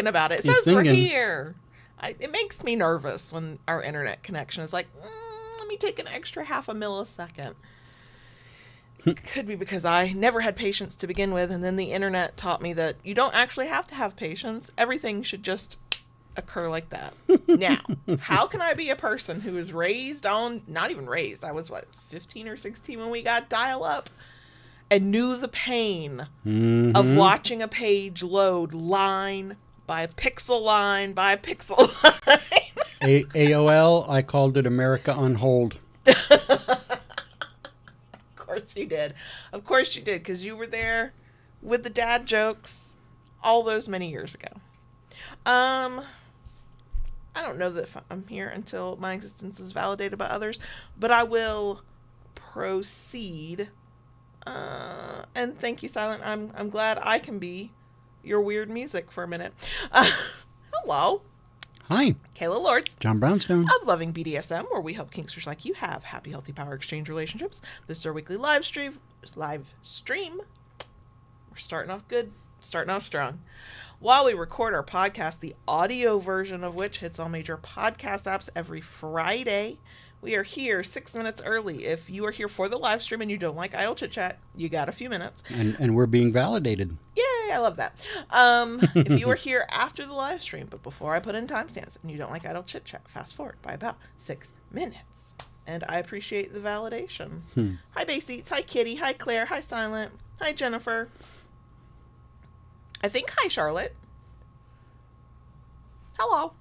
thinking about it. It says we're here. It makes me nervous when our internet connection is like, let me take an extra half a millisecond. Could be because I never had patience to begin with, and then the internet taught me that you don't actually have to have patience. Everything should just occur like that. Now, how can I be a person who was raised on, not even raised, I was 15 or 16 when we got dial-up, and knew the pain of watching a page load line by pixel line by pixel line. AOL, I called it America on hold. Of course you did. Of course you did, because you were there with the dad jokes all those many years ago. I don't know that I'm here until my existence is validated by others, but I will proceed. And thank you, Silent. I'm glad I can be your weird music for a minute. Hello. Hi. Kayla Lords. John Brownstone. Of Loving BDSM, where we help kinksters like you have happy, healthy power exchange relationships. This is our weekly live stream. We're starting off good, starting off strong. While we record our podcast, the audio version of which hits all major podcast apps every Friday, we are here 6 minutes early. If you are here for the live stream and you don't like idle chit chat, you got a few minutes. And we're being validated. Yay, I love that. If you are here after the live stream, but before I put in timestamps and you don't like idle chit chat, fast forward by about 6 minutes. And I appreciate the validation. Hi, Base Hi, Kitty. Hi, Claire. Hi, Silent. Hi, Jennifer. I think hi, Charlotte. Hello.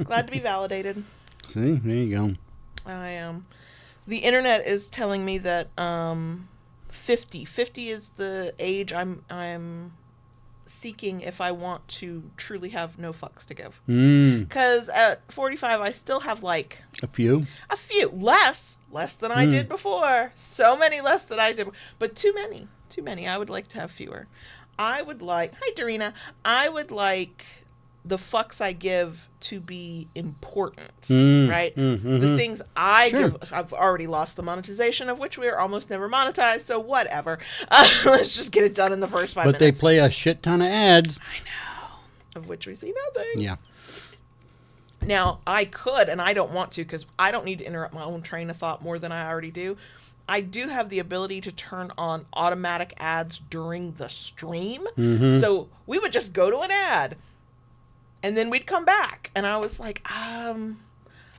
Glad to be validated. See, there you go. I am. The internet is telling me that 50 is the age I'm seeking if I want to truly have no fucks to give. Because at 45, I still have like a few less than I did before. So many less than I did, but too many. I would like to have fewer. I would like. Hi, Dorina. I would like the fucks I give to be important, right? The things I give, I've already lost the monetization of which we are almost never monetized, so whatever. Let's just get it done in the first 5 minutes. But they play a shit ton of ads. I know. Of which we see nothing. Yeah. Now, I could, and I don't want to, because I don't need to interrupt my own train of thought more than I already do. I do have the ability to turn on automatic ads during the stream. So we would just go to an ad, and then we'd come back. And I was like,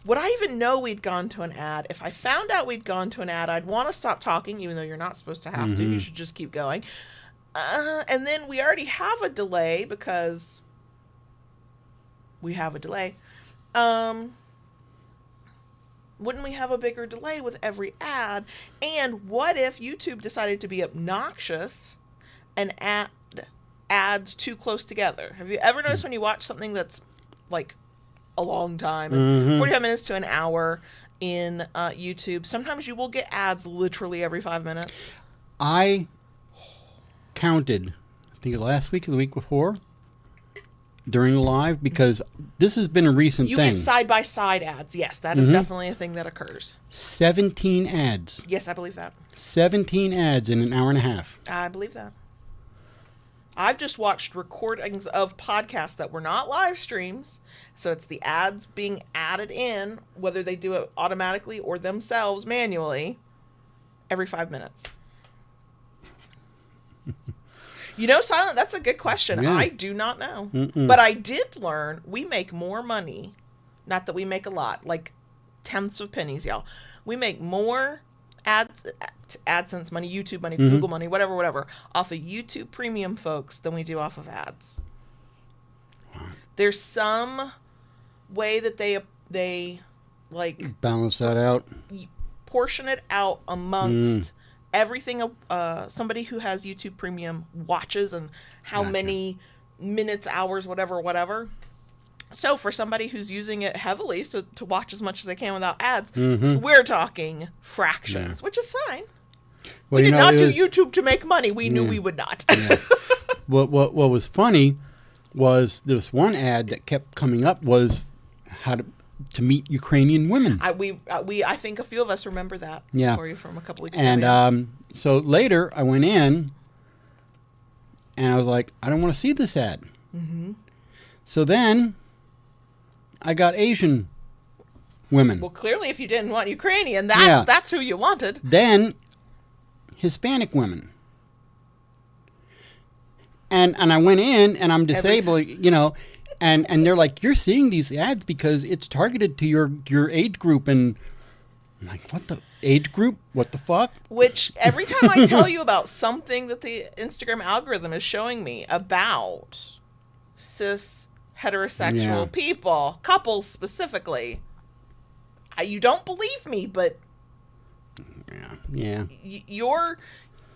would I even know we'd gone to an ad? If I found out we'd gone to an ad, I'd want to stop talking, even though you're not supposed to have to. You should just keep going. And then we already have a delay because we have a delay. Wouldn't we have a bigger delay with every ad? And what if YouTube decided to be obnoxious and add ads too close together? Have you ever noticed when you watch something that's like a long time, 45 minutes to an hour in YouTube, sometimes you will get ads literally every 5 minutes? I counted, I think last week or the week before, during the live, because this has been a recent thing. You get side-by-side ads. Yes, that is definitely a thing that occurs. 17 ads. Yes, I believe that. 17 ads in an hour and a half. I believe that. I've just watched recordings of podcasts that were not live streams. So it's the ads being added in, whether they do it automatically or themselves manually, every 5 minutes. You know, Silent, that's a good question. Yeah. I do not know. But I did learn we make more money. Not that we make a lot, like tenths of pennies, y'all. We make more AdSense money, YouTube money, Google money, whatever, off of YouTube Premium folks than we do off of ads. There's some way that they like balance that out, portion it out amongst everything somebody who has YouTube Premium watches and how many minutes, hours, whatever. So for somebody who's using it heavily, so to watch as much as they can without ads, we're talking fractions, which is fine. Well, we did not do YouTube to make money. We knew we would not. What was funny was this one ad that kept coming up was how to meet Ukrainian women. I think a few of us remember that for you from a couple weeks ago. And so later I went in and I was like, I don't want to see this ad. Mm-hmm. So then I got Asian women. Well, clearly, if you didn't want Ukrainian, that's who you wanted. Then Hispanic women. And I went in and I'm disabled, you know, and they're like, you're seeing these ads because it's targeted to your age group. And I'm like, what the age group? What the fuck? Which every time I tell you about something that the Instagram algorithm is showing me about cis heterosexual people, couples specifically, you don't believe me, but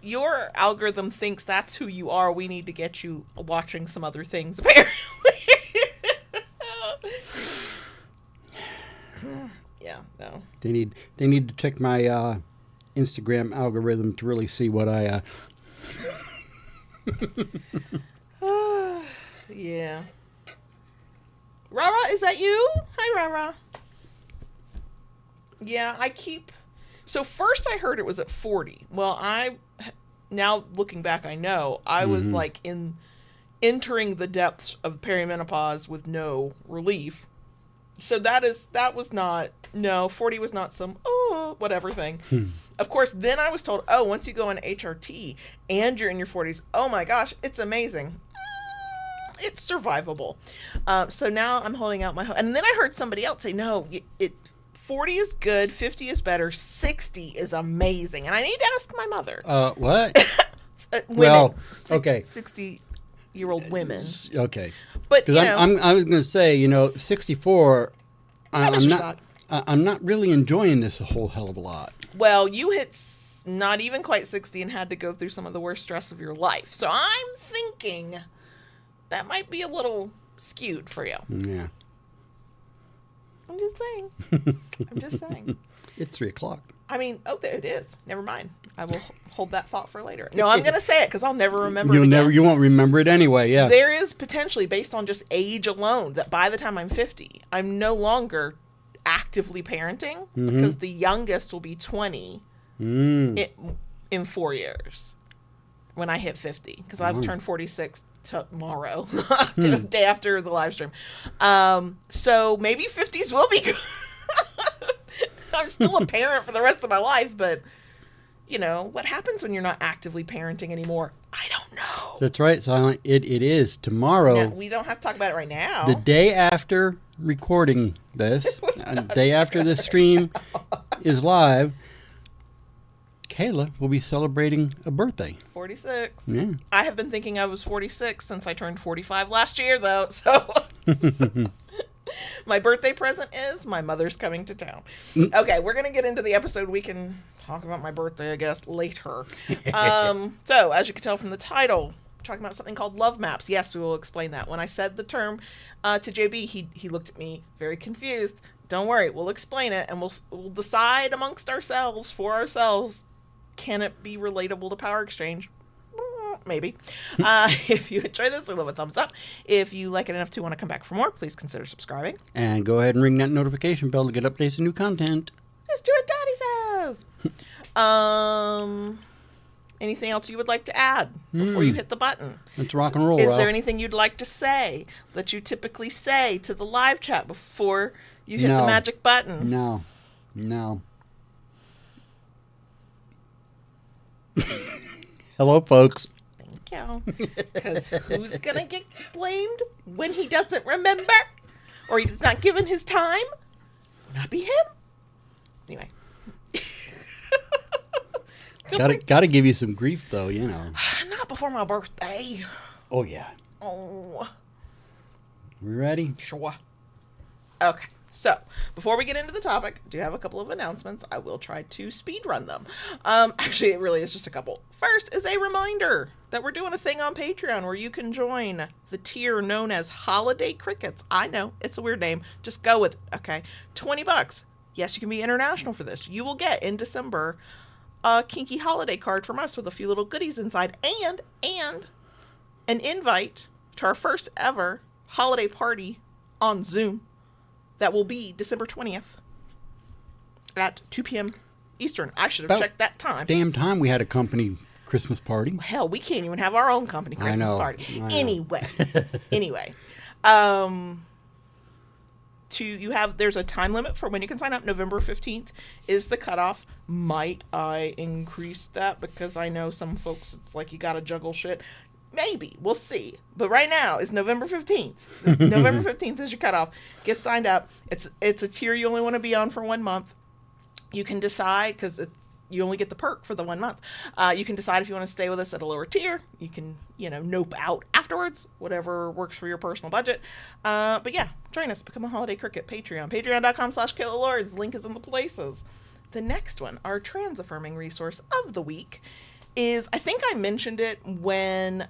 your algorithm thinks that's who you are. We need to get you watching some other things, apparently. Yeah, no. They need to check my Instagram algorithm to really see what I Yeah. Rara, is that you? Hi, Rara. Yeah, so first I heard it was at 40. Well, now looking back, I know I was like entering the depths of perimenopause with no relief. So 40 was not some, whatever thing. Of course, then I was told, once you go on HRT and you're in your 40s, oh my gosh, it's amazing. It's survivable. So now I'm holding out my hope. And then I heard somebody else say, no, 40 is good, 50 is better, 60 is amazing. And I need to ask my mother. What? Women. Well, okay. 60-year-old women. Okay. But because I was going to say, 64. I'm not really enjoying this a whole hell of a lot. Well, you hit not even quite 60 and had to go through some of the worst stress of your life. So I'm thinking that might be a little skewed for you. Yeah. I'm just saying. It's 3:00. I mean, there it is. Never mind. I will hold that thought for later. No, I'm going to say it because I'll never remember it again. You won't remember it anyway, yeah. There is potentially, based on just age alone, that by the time I'm 50, I'm no longer actively parenting because the youngest will be 20 in 4 years when I hit 50 because I've turned 46 tomorrow, the day after the live stream. So maybe 50s will be good. I'm still a parent for the rest of my life, but what happens when you're not actively parenting anymore? I don't know. That's right, Silent. It is tomorrow. Yeah, we don't have to talk about it right now. The day after recording this, the day after this stream is live, Kayla will be celebrating a birthday. 46. Yeah. I have been thinking I was 46 since I turned 45 last year, though. So my birthday present is my mother's coming to town. Okay, we're going to get into the episode. We can talk about my birthday, I guess, later. So, as you can tell from the title, we're talking about something called love maps. Yes, we will explain that. When I said the term to JB, he looked at me very confused. Don't worry, we'll explain it, and we'll decide amongst ourselves, for ourselves, can it be relatable to Power Exchange? Maybe. If you enjoy this, leave a thumbs up. If you like it enough to want to come back for more, please consider subscribing. And go ahead and ring that notification bell to get updates and new content. Just do what Daddy says. Anything else you would like to add before you hit the button? Let's rock and roll, Is Ralph. there anything you'd like to say that you typically say to the live chat before you hit the magic button? No. Hello, folks. Thank you. Because who's going to get blamed when he doesn't remember? Or he's not given his time? Will not be him. Anyway. Gotta give you some grief, though, Not before my birthday. Oh, yeah. Oh. We ready? Sure. Okay. So, before we get into the topic, I do have a couple of announcements. I will try to speed run them. Actually, it really is just a couple. First is a reminder that we're doing a thing on Patreon where you can join the tier known as Holiday Crickets. I know, it's a weird name. Just go with it, okay? $20. Yes, you can be international for this. You will get, in December, a kinky holiday card from us with a few little goodies inside and an invite to our first ever holiday party on Zoom. That will be December 20th at 2 p.m. Eastern. I should have checked that time. Damn time we had a company Christmas party. Hell, we can't even have our own company Christmas party. I know. Anyway, there's a time limit for when you can sign up. November 15th is the cutoff. Might I increase that because I know some folks it's like you gotta juggle shit? Maybe. We'll see. But right now it's November 15th. November 15th is your cutoff. Get signed up. It's a tier you only want to be on for 1 month. You can decide, because you only get the perk for the 1 month. You can decide if you want to stay with us at a lower tier. You can, nope out afterwards, whatever works for your personal budget. But yeah, join us. Become a Holiday Cricket. Patreon. Patreon.com/KaylaLords. Link is in the places. The next one, our trans-affirming resource of the week, is, I think I mentioned it when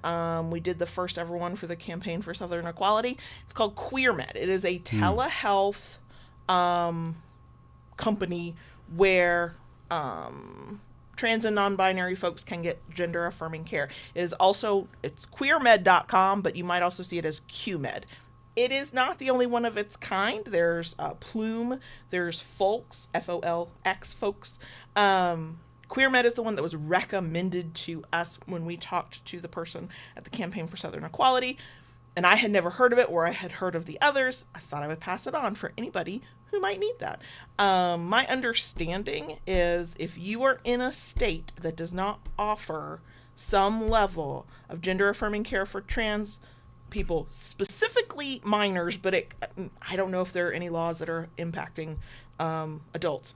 we did the first ever one for the Campaign for Southern Equality. It's called QueerMed. It is a telehealth company where trans and non-binary folks can get gender-affirming care. It's queermed.com, but you might also see it as QMed. It is not the only one of its kind. There's Plume, there's Folks, Folx, Folks. QueerMed is the one that was recommended to us when we talked to the person at the Campaign for Southern Equality, and I had never heard of it, or I had heard of the others. I thought I would pass it on for anybody who might need that. My understanding is if you are in a state that does not offer some level of gender-affirming care for trans people, specifically minors, but I don't know if there are any laws that are impacting adults.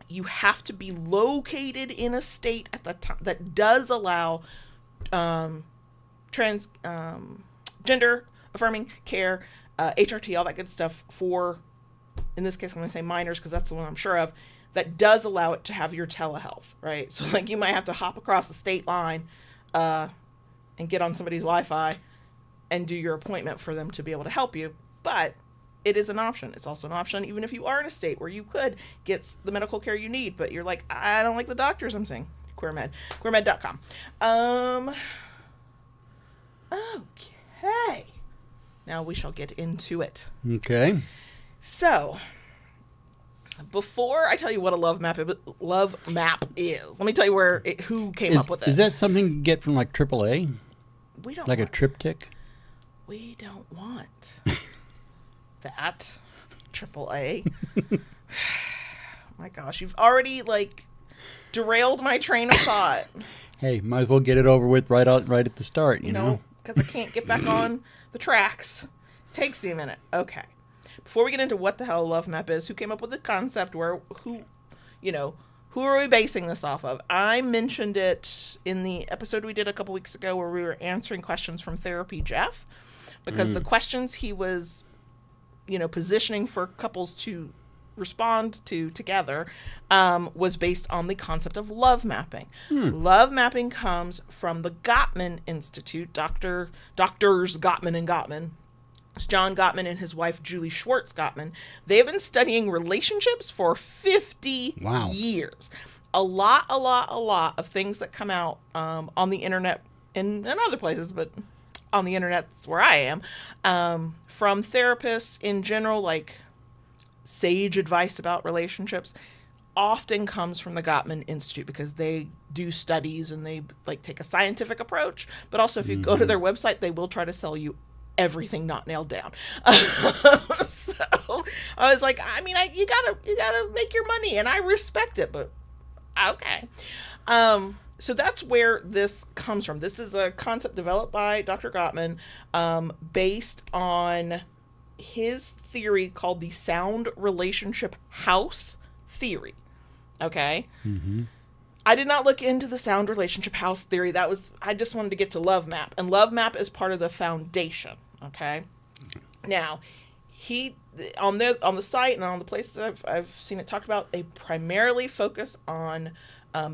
You have to be located in a state at the time that does allow trans gender affirming care, HRT, all that good stuff for, in this case, I'm going to say minors because that's the one I'm sure of, that does allow it to have your telehealth, right? So like you might have to hop across the state line and get on somebody's Wi-Fi and do your appointment for them to be able to help you. But it is an option. It's also an option even if you are in a state where you could get the medical care you need, but you're like, I don't like the doctors I'm seeing. QueerMed. QueerMed.com. Okay. Now we shall get into it. Okay. So, before I tell you what a love map is, let me tell you who came up with it. Is that something you get from like AAA? We don't like a triptych? We don't want that. AAA. My gosh, you've already derailed my train of thought. Hey, might as well get it over with right at the start, you know? Because I can't get back on the tracks. Takes me a minute. Okay. Before we get into what the hell a love map is, who came up with the concept, who are we basing this off of? I mentioned it in the episode we did a couple weeks ago where we were answering questions from Therapy Jeff, because the questions he was, positioning for couples to respond to together was based on the concept of love mapping. Love mapping comes from the Gottman Institute, Doctors Gottman and Gottman. It's John Gottman and his wife, Julie Schwartz Gottman. They have been studying relationships for 50 years. A lot of things that come out on the internet and other places, but on the internet's where I am, from therapists in general, like sage advice about relationships, often comes from the Gottman Institute because they do studies and they take a scientific approach. But also if you go to their website, they will try to sell you everything not nailed down. So I was like, you gotta make your money, and I respect it, but okay. So that's where this comes from. This is a concept developed by Dr. Gottman, based on his theory called the sound relationship house theory. Okay. I did not look into the sound relationship house theory. I just wanted to get to love map, and love map is part of the foundation. Okay. Now, he on the site and on the places I've seen it talked about, they primarily focus on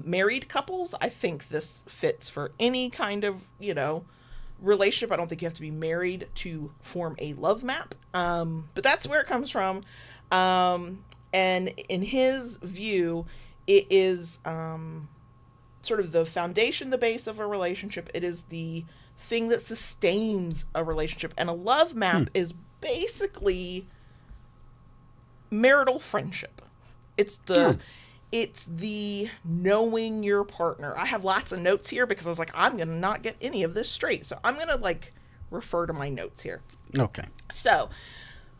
married couples. I think this fits for any kind of relationship. I don't think you have to be married to form a love map. But that's where it comes from. And in his view, it is sort of the foundation, the base of a relationship. It is the thing that sustains a relationship. And a love map is basically marital friendship. It's It's the knowing your partner. I have lots of notes here because I was like, I'm going to not get any of this straight. So I'm going to like refer to my notes here. Okay. So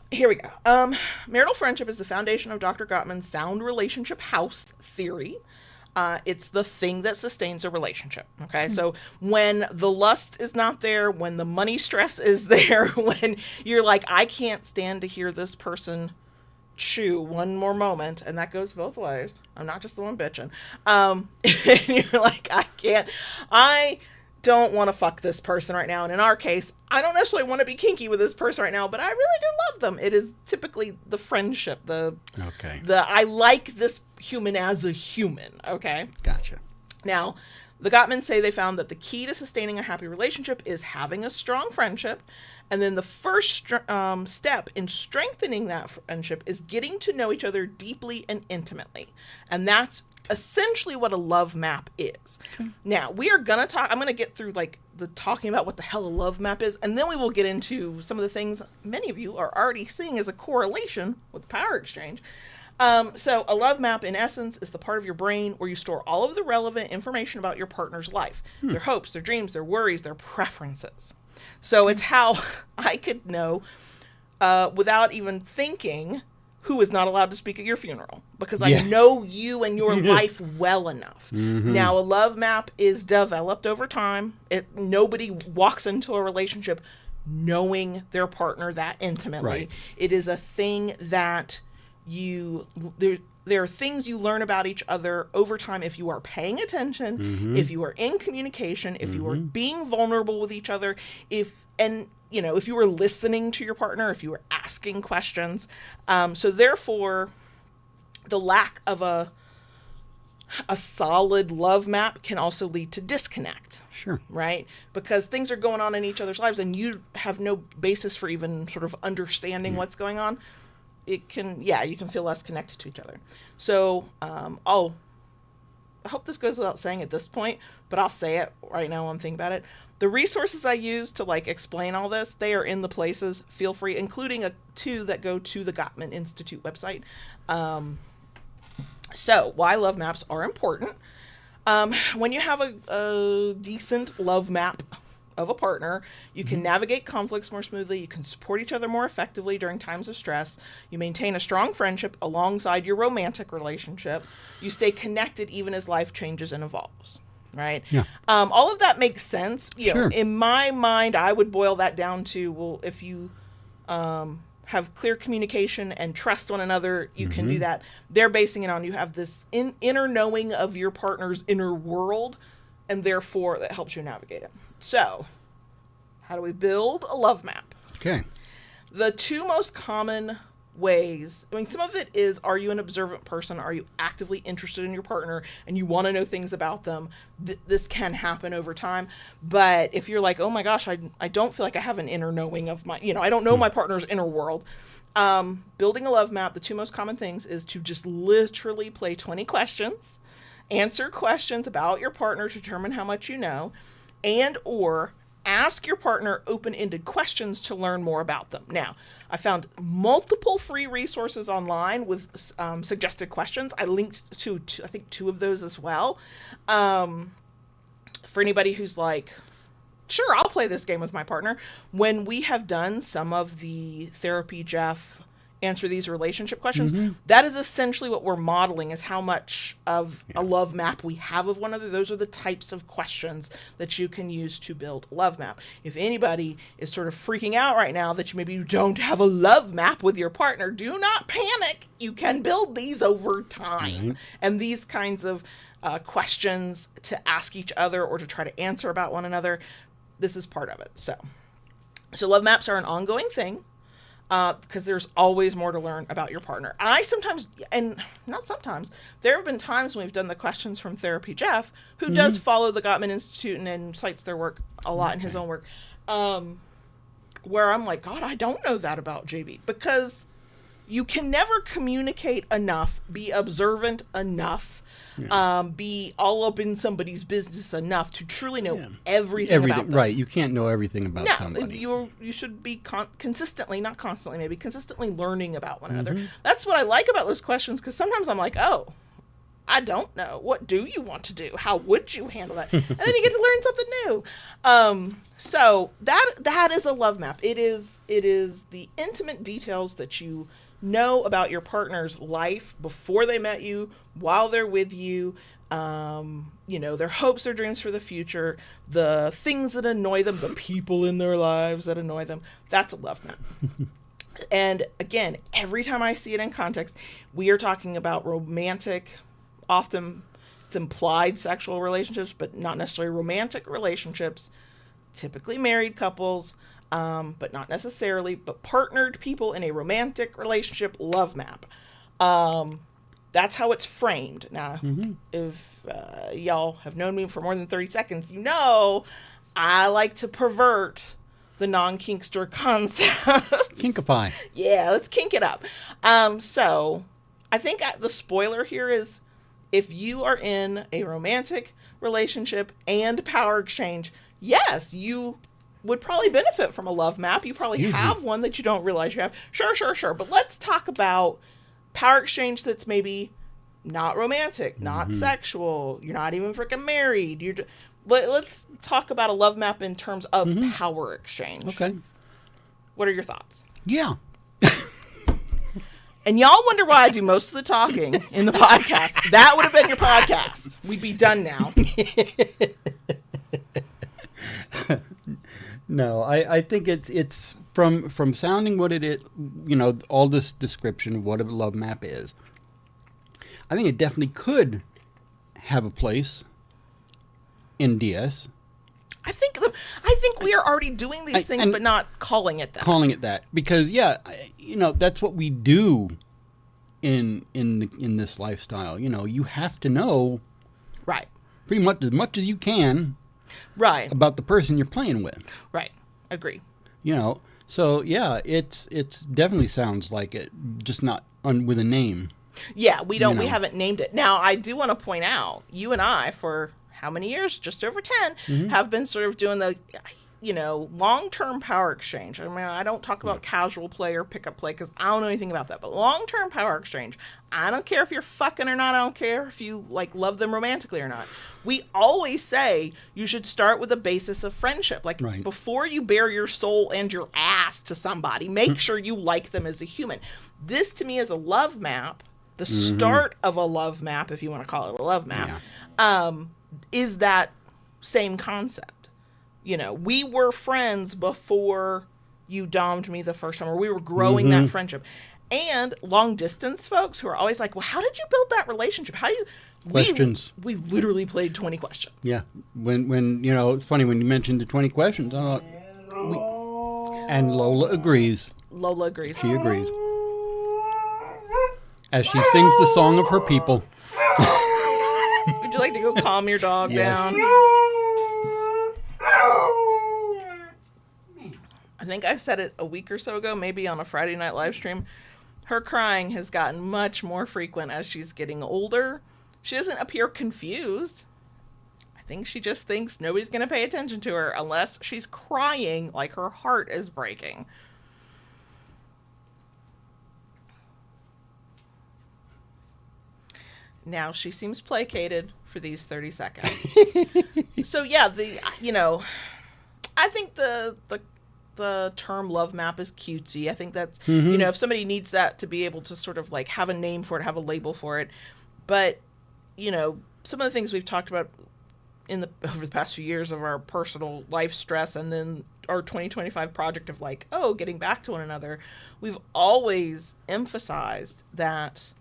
here we go. Marital friendship is the foundation of Dr. Gottman's sound relationship house theory. It's the thing that sustains a relationship. Okay. So when the lust is not there, when the money stress is there, when you're like, I can't stand to hear this person chew one more moment, and that goes both ways. I'm not just the one bitching. And you're like, I don't want to fuck this person right now. And in our case, I don't necessarily want to be kinky with this person right now, but I really do love them. It is typically the friendship, the I like this human as a human. Okay. Gotcha. Now, the Gottmans say they found that the key to sustaining a happy relationship is having a strong friendship. And then the first step in strengthening that friendship is getting to know each other deeply and intimately. And that's essentially what a love map is. Okay. Now, we are going to talk, I'm going to get through like the talking about what the hell a love map is. And then we will get into some of the things many of you are already seeing as a correlation with power exchange. So a love map, in essence, is the part of your brain where you store all of the relevant information about your partner's life, their hopes, their dreams, their worries, their preferences. So it's how I could know, without even thinking, who is not allowed to speak at your funeral, because I know you and your life well enough. Mm-hmm. Now, a love map is developed over time. Nobody walks into a relationship knowing their partner that intimately. Right. It is a thing that there are things you learn about each other over time if you are paying attention, if you are in communication, if you are being vulnerable with each other, if you are listening to your partner, if you are asking questions. So therefore, the lack of a solid love map can also lead to disconnect. Sure. Right? Because things are going on in each other's lives and you have no basis for even sort of understanding what's going on. You can feel less connected to each other. So, I hope this goes without saying at this point, but I'll say it right now when I'm thinking about it. The resources I use to like explain all this, they are in the places, feel free, including two that go to the Gottman Institute website. So why love maps are important. When you have a decent love map of a partner, you can navigate conflicts more smoothly, you can support each other more effectively during times of stress, you maintain a strong friendship alongside your romantic relationship, you stay connected even as life changes and evolves, right? Yeah. All of that makes sense. Sure. In my mind, I would boil that down to, well, if you have clear communication and trust one another, you can do that. They're basing it on you have this inner knowing of your partner's inner world, and therefore that helps you navigate it. So, how do we build a love map? Okay. The two most common ways, some of it is, are you an observant person? Are you actively interested in your partner and you want to know things about them? This can happen over time. But if you're like, oh my gosh, I don't feel like I have an inner knowing of my, I don't know my partner's inner world. Building a love map, the two most common things is to just literally play 20 questions, answer questions about your partner to determine how much you know, and or ask your partner open-ended questions to learn more about them. Now, I found multiple free resources online with suggested questions. I linked to I think 2 of those as well. For anybody who's like, sure, I'll play this game with my partner. When we have done some of the Therapy Jeff answer these relationship questions, that is essentially what we're modeling, is how much of a love map we have of one another. Those are the types of questions that you can use to build a love map. If anybody is sort of freaking out right now that you don't have a love map with your partner, do not panic. You can build these over time. And these kinds of questions to ask each other or to try to answer about one another, this is part of it. So love maps are an ongoing thing. Because there's always more to learn about your partner. I sometimes, and not sometimes, there have been times when we've done the questions from Therapy Jeff, who does follow the Gottman Institute and cites their work a lot in his own work, where I'm like, God, I don't know that about JB. Because you can never communicate enough, be observant enough, be all up in somebody's business enough to truly know everything about them. Right, you can't know everything about somebody. You should be consistently, not constantly, maybe consistently learning about one another. That's what I like about those questions, because sometimes I'm like, oh, I don't know. What do you want to do? How would you handle that? And then you get to learn something new. So that is a love map. It is the intimate details that you know about your partner's life before they met you, while they're with you, their hopes, their dreams for the future, the things that annoy them, the people in their lives that annoy them. That's a love map. And again, every time I see it in context, we are talking about romantic, often it's implied sexual relationships, but not necessarily romantic relationships, typically married couples, but not necessarily, but partnered people in a romantic relationship love map. That's how it's framed. Now, if y'all have known me for more than 30 seconds, you know I like to pervert the non-kinkster concept. Kinkify. Yeah, let's kink it up. So I think the spoiler here is if you are in a romantic relationship and power exchange, yes, you would probably benefit from a love map. You probably have one that you don't realize you have. Sure. But let's talk about power exchange that's maybe not romantic, not sexual. You're not even freaking married. Let's talk about a love map in terms of power exchange. Okay. What are your thoughts? Yeah. And y'all wonder why I do most of the talking in the podcast. That would have been your podcast. We'd be done now. No, I think it's from sounding what it is, all this description of what a love map is. I think it definitely could have a place in DS. I think we are already doing these things, but not calling it that. Calling it that because that's what we do in this lifestyle. You have to know, right, pretty much as you can, right, about the person you're playing with. Right, agree. So yeah, it's definitely sounds like it, just not with a name. Yeah, we don't. We haven't named it. Now, I do want to point out, you and I, for how many years? Just over 10, have been sort of doing the, long-term power exchange. I mean, I don't talk about casual play or pickup play because I don't know anything about that. But long-term power exchange, I don't care if you're fucking or not. I don't care if you love them romantically or not. We always say you should start with a basis of friendship. Before you bare your soul and your ass to somebody, make sure you like them as a human. This to me is a love map. The start of a love map, if you want to call it a love map, is that same concept. We were friends before you dommed me the first time, or we were growing that friendship. And long distance folks who are always like, well, how did you build that relationship? How do you... Questions. We literally played 20 questions. Yeah. When it's funny when you mentioned the 20 questions, I thought, and Lola agrees. She agrees. As she sings the song of her people. Would you like to go calm your dog down? I think I said it a week or so ago, maybe on a Friday night live stream. Her crying has gotten much more frequent as she's getting older. She doesn't appear confused. I think she just thinks nobody's going to pay attention to her unless she's crying like her heart is breaking. Now she seems placated for these 30 seconds. So yeah, I think the term love map is cutesy. I think that's, if somebody needs that to be able to sort of have a name for it, have a label for it. But, some of the things we've talked about over the past few years of our personal life stress and then our 2025 project of getting back to one another, we've always emphasized that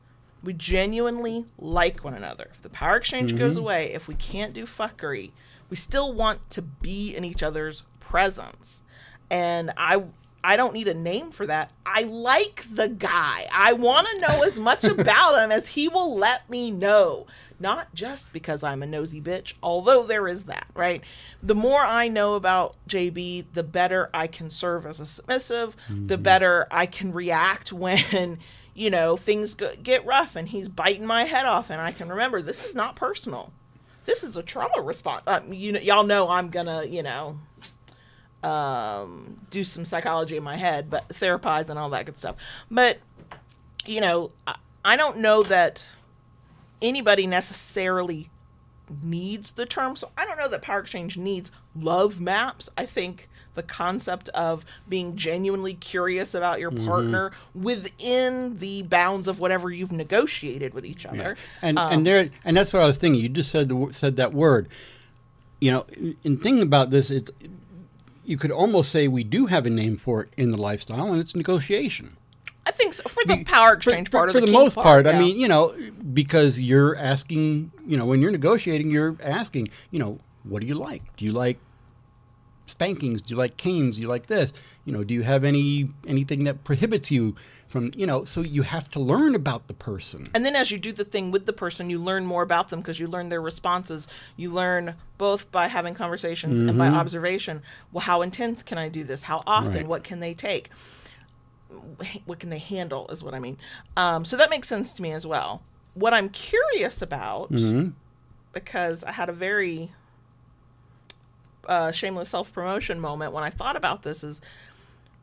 we genuinely like one another. If the power exchange goes away, if we can't do fuckery, we still want to be in each other's presence. And I don't need a name for that. I like the guy. I want to know as much about him as he will let me know. Not just because I'm a nosy bitch, although there is that, right? The more I know about JB, the better I can serve as a submissive, the better I can react when... things get rough and he's biting my head off, and I can remember this is not personal. This is a trauma response. Y'all know I'm gonna, do some psychology in my head, but therapize and all that good stuff. But, I don't know that anybody necessarily needs the term. So I don't know that power exchange needs love maps. I think the concept of being genuinely curious about your partner within the bounds of whatever you've negotiated with each other. Yeah. And that's what I was thinking. You just said that word. You know, in thinking about this, you could almost say we do have a name for it in the lifestyle, and it's negotiation. I think so, for the power exchange part of for the the kink most part. yeah. I mean, you know, because you're asking, you know, when you're negotiating, you're asking, you know, what do you like? Do you like spankings? Do you like canes? Do you like this? You know, do you have anything that prohibits you from, you know, so you have to learn about the person. And then as you do the thing with the person, you learn more about them because you learn their responses. You learn both by having conversations and by observation. Well, how intense can I do this? How often? Right. What can they take? What can they handle is what I mean. So that makes sense to me as well. What I'm curious about, because I had a very shameless self-promotion moment when I thought about this, is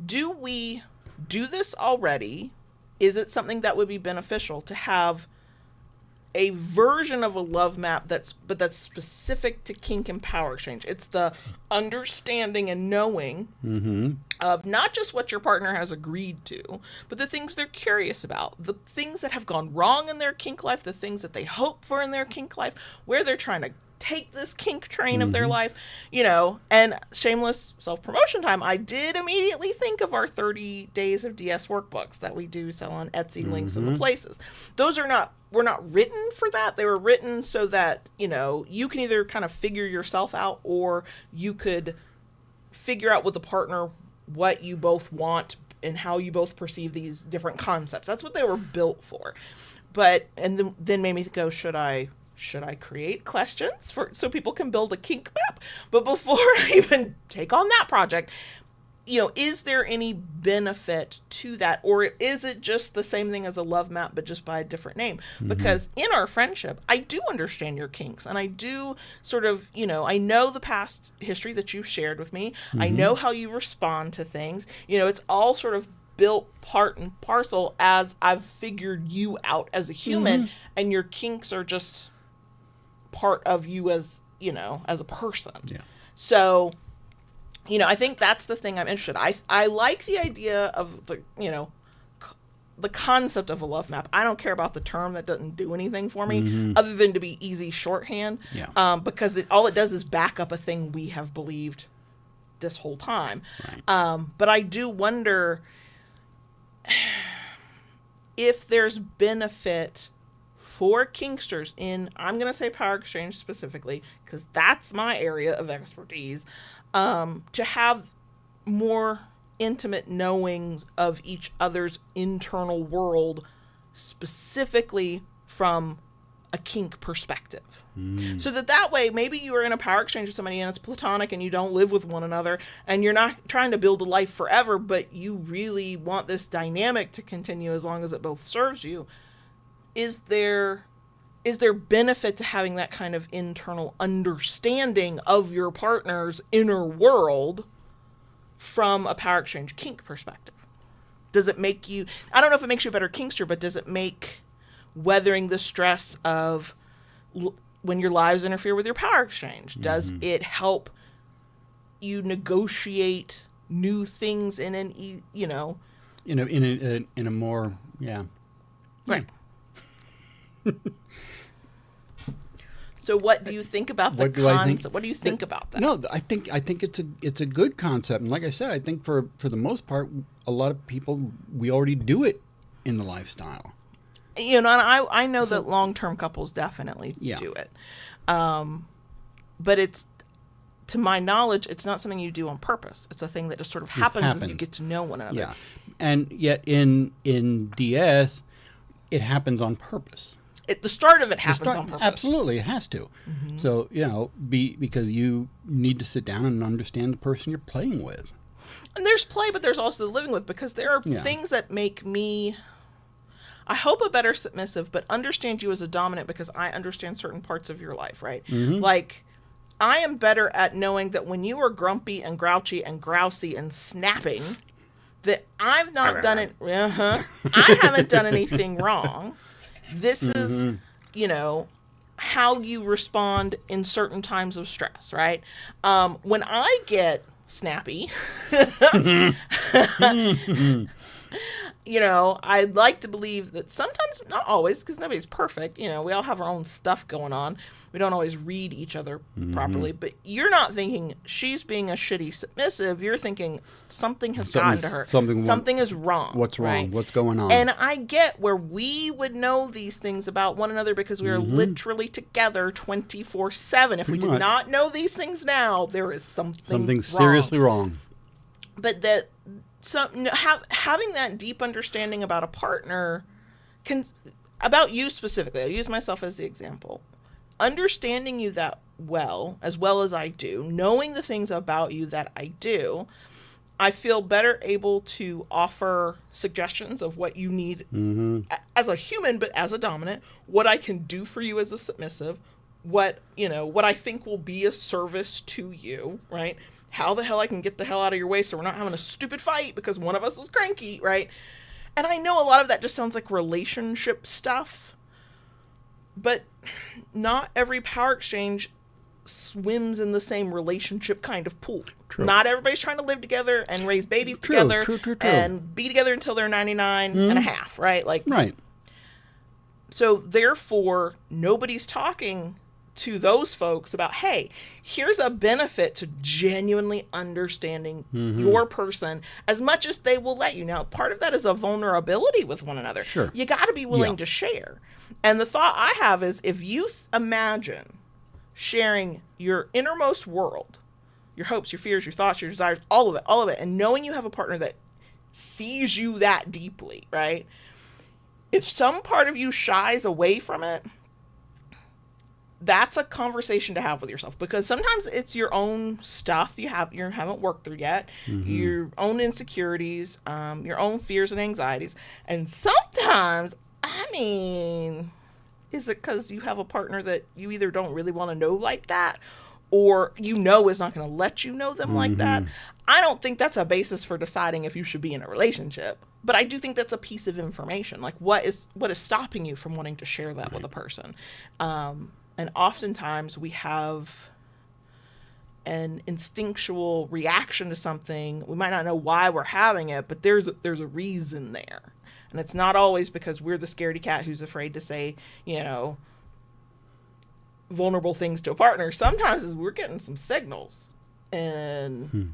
do we do this already? Is it something that would be beneficial to have a version of a love map that's specific to kink and power exchange? It's the understanding and knowing of not just what your partner has agreed to, but the things they're curious about, the things that have gone wrong in their kink life, the things that they hope for in their kink life, where they're trying to take this kink train of their life, you know. And shameless self-promotion time, I did immediately think of our 30 days of DS workbooks that we do sell on Etsy, links in the places. Those were not written for that. They were written so that, you know, you can either kind of figure yourself out, or you could figure out with a partner what you both want and how you both perceive these different concepts. That's what they were built for. But, and then made me go, should I create questions so people can build a kink map? But before I even take on that project, you know, is there any benefit to that? Or is it just the same thing as a love map, but just by a different name? Because in our friendship, I do understand your kinks, and I do sort of, you know, I know the past history that you've shared with me. I know how you respond to things. You know, it's all sort of built part and parcel as I've figured you out as a human, and your kinks are just part of you as, you know, as a person. Yeah. So, you know, I think that's the thing I'm interested in. I like the idea of the, you know, the concept of a love map. I don't care about the term. That doesn't do anything for me other than to be easy shorthand. Yeah. Because all it does is back up a thing we have believed this whole time. Right. But I do wonder if there's benefit for kinksters in, I'm going to say power exchange specifically, because that's my area of expertise, to have more intimate knowings of each other's internal world, specifically from a kink perspective. So that way, maybe you are in a power exchange with somebody and it's platonic and you don't live with one another and you're not trying to build a life forever, but you really want this dynamic to continue as long as it both serves you. Is there benefit to having that kind of internal understanding of your partner's inner world from a power exchange kink perspective? Does it make you, I don't know if it makes you a better kinkster, but does it make weathering the stress of when your lives interfere with your power exchange, does it help you negotiate new things in an, you know, in a more, yeah. Right. So what do you think about the concept? What do you think about that? No, I think it's a good concept, and like I said, I think for the most part, a lot of people, we already do it in the lifestyle. You know, and I know that long-term couples definitely do it, but it's, to my knowledge, it's not something you do on purpose. It's a thing that just sort of happens as you get to know one another. Yeah, and yet in DS, it happens on purpose. The start of it happens on purpose. Absolutely, it has to. So, you know, because you need to sit down and understand the person you're playing with. And there's play, but there's also the living with, because there are things that make me, I hope, a better submissive, but understand you as a dominant because I understand certain parts of your life, right? Like, I am better at knowing that when you are grumpy and grouchy and grousy and snapping, that I've not done it. I haven't done anything wrong. This is you know, how you respond in certain times of stress, right? When I get snappy, you know, I'd like to believe that sometimes, not always, because nobody's perfect. You know, we all have our own stuff going on. We don't always read each other properly. But you're not thinking she's being a shitty submissive. You're thinking something has gotten to her. Something is wrong. What's wrong? Right? What's going on? And I get where we would know these things about one another because we are literally together 24/7. If we did not know these things now, there is something wrong. Seriously wrong. But that having that deep understanding about a partner about you specifically, I'll use myself as the example. Understanding you that well as I do, knowing the things about you that I do, I feel better able to offer suggestions of what you need as a human, but as a dominant, what I can do for you as a submissive, what I think will be a service to you, right? How the hell I can get the hell out of your way so we're not having a stupid fight because one of us was cranky, right? And I know a lot of that just sounds like relationship stuff, but not every power exchange swims in the same relationship kind of pool. True. Not everybody's trying to live together and raise babies together and be together until they're 99 and a half, right? Right. So therefore, nobody's talking to those folks about, hey, here's a benefit to genuinely understanding your person as much as they will let you. Now, part of that is a vulnerability with one another. Sure. You got to be willing to share. And the thought I have is, if you imagine sharing your innermost world, your hopes, your fears, your thoughts, your desires, all of it, and knowing you have a partner that sees you that deeply, right? If some part of you shies away from it, that's a conversation to have with yourself, because sometimes it's your own stuff you haven't worked through yet, your own insecurities, your own fears and anxieties. And sometimes, I mean, is it because you have a partner that you either don't really want to know like that, or is not going to let you know them like that? I don't think that's a basis for deciding if you should be in a relationship. But I do think that's a piece of information. Like, what is stopping you from wanting to share that with a person? And oftentimes we have an instinctual reaction to something. We might not know why we're having it, but there's a reason there. And it's not always because we're the scaredy cat who's afraid to say, vulnerable things to a partner. Sometimes we're getting some signals. And,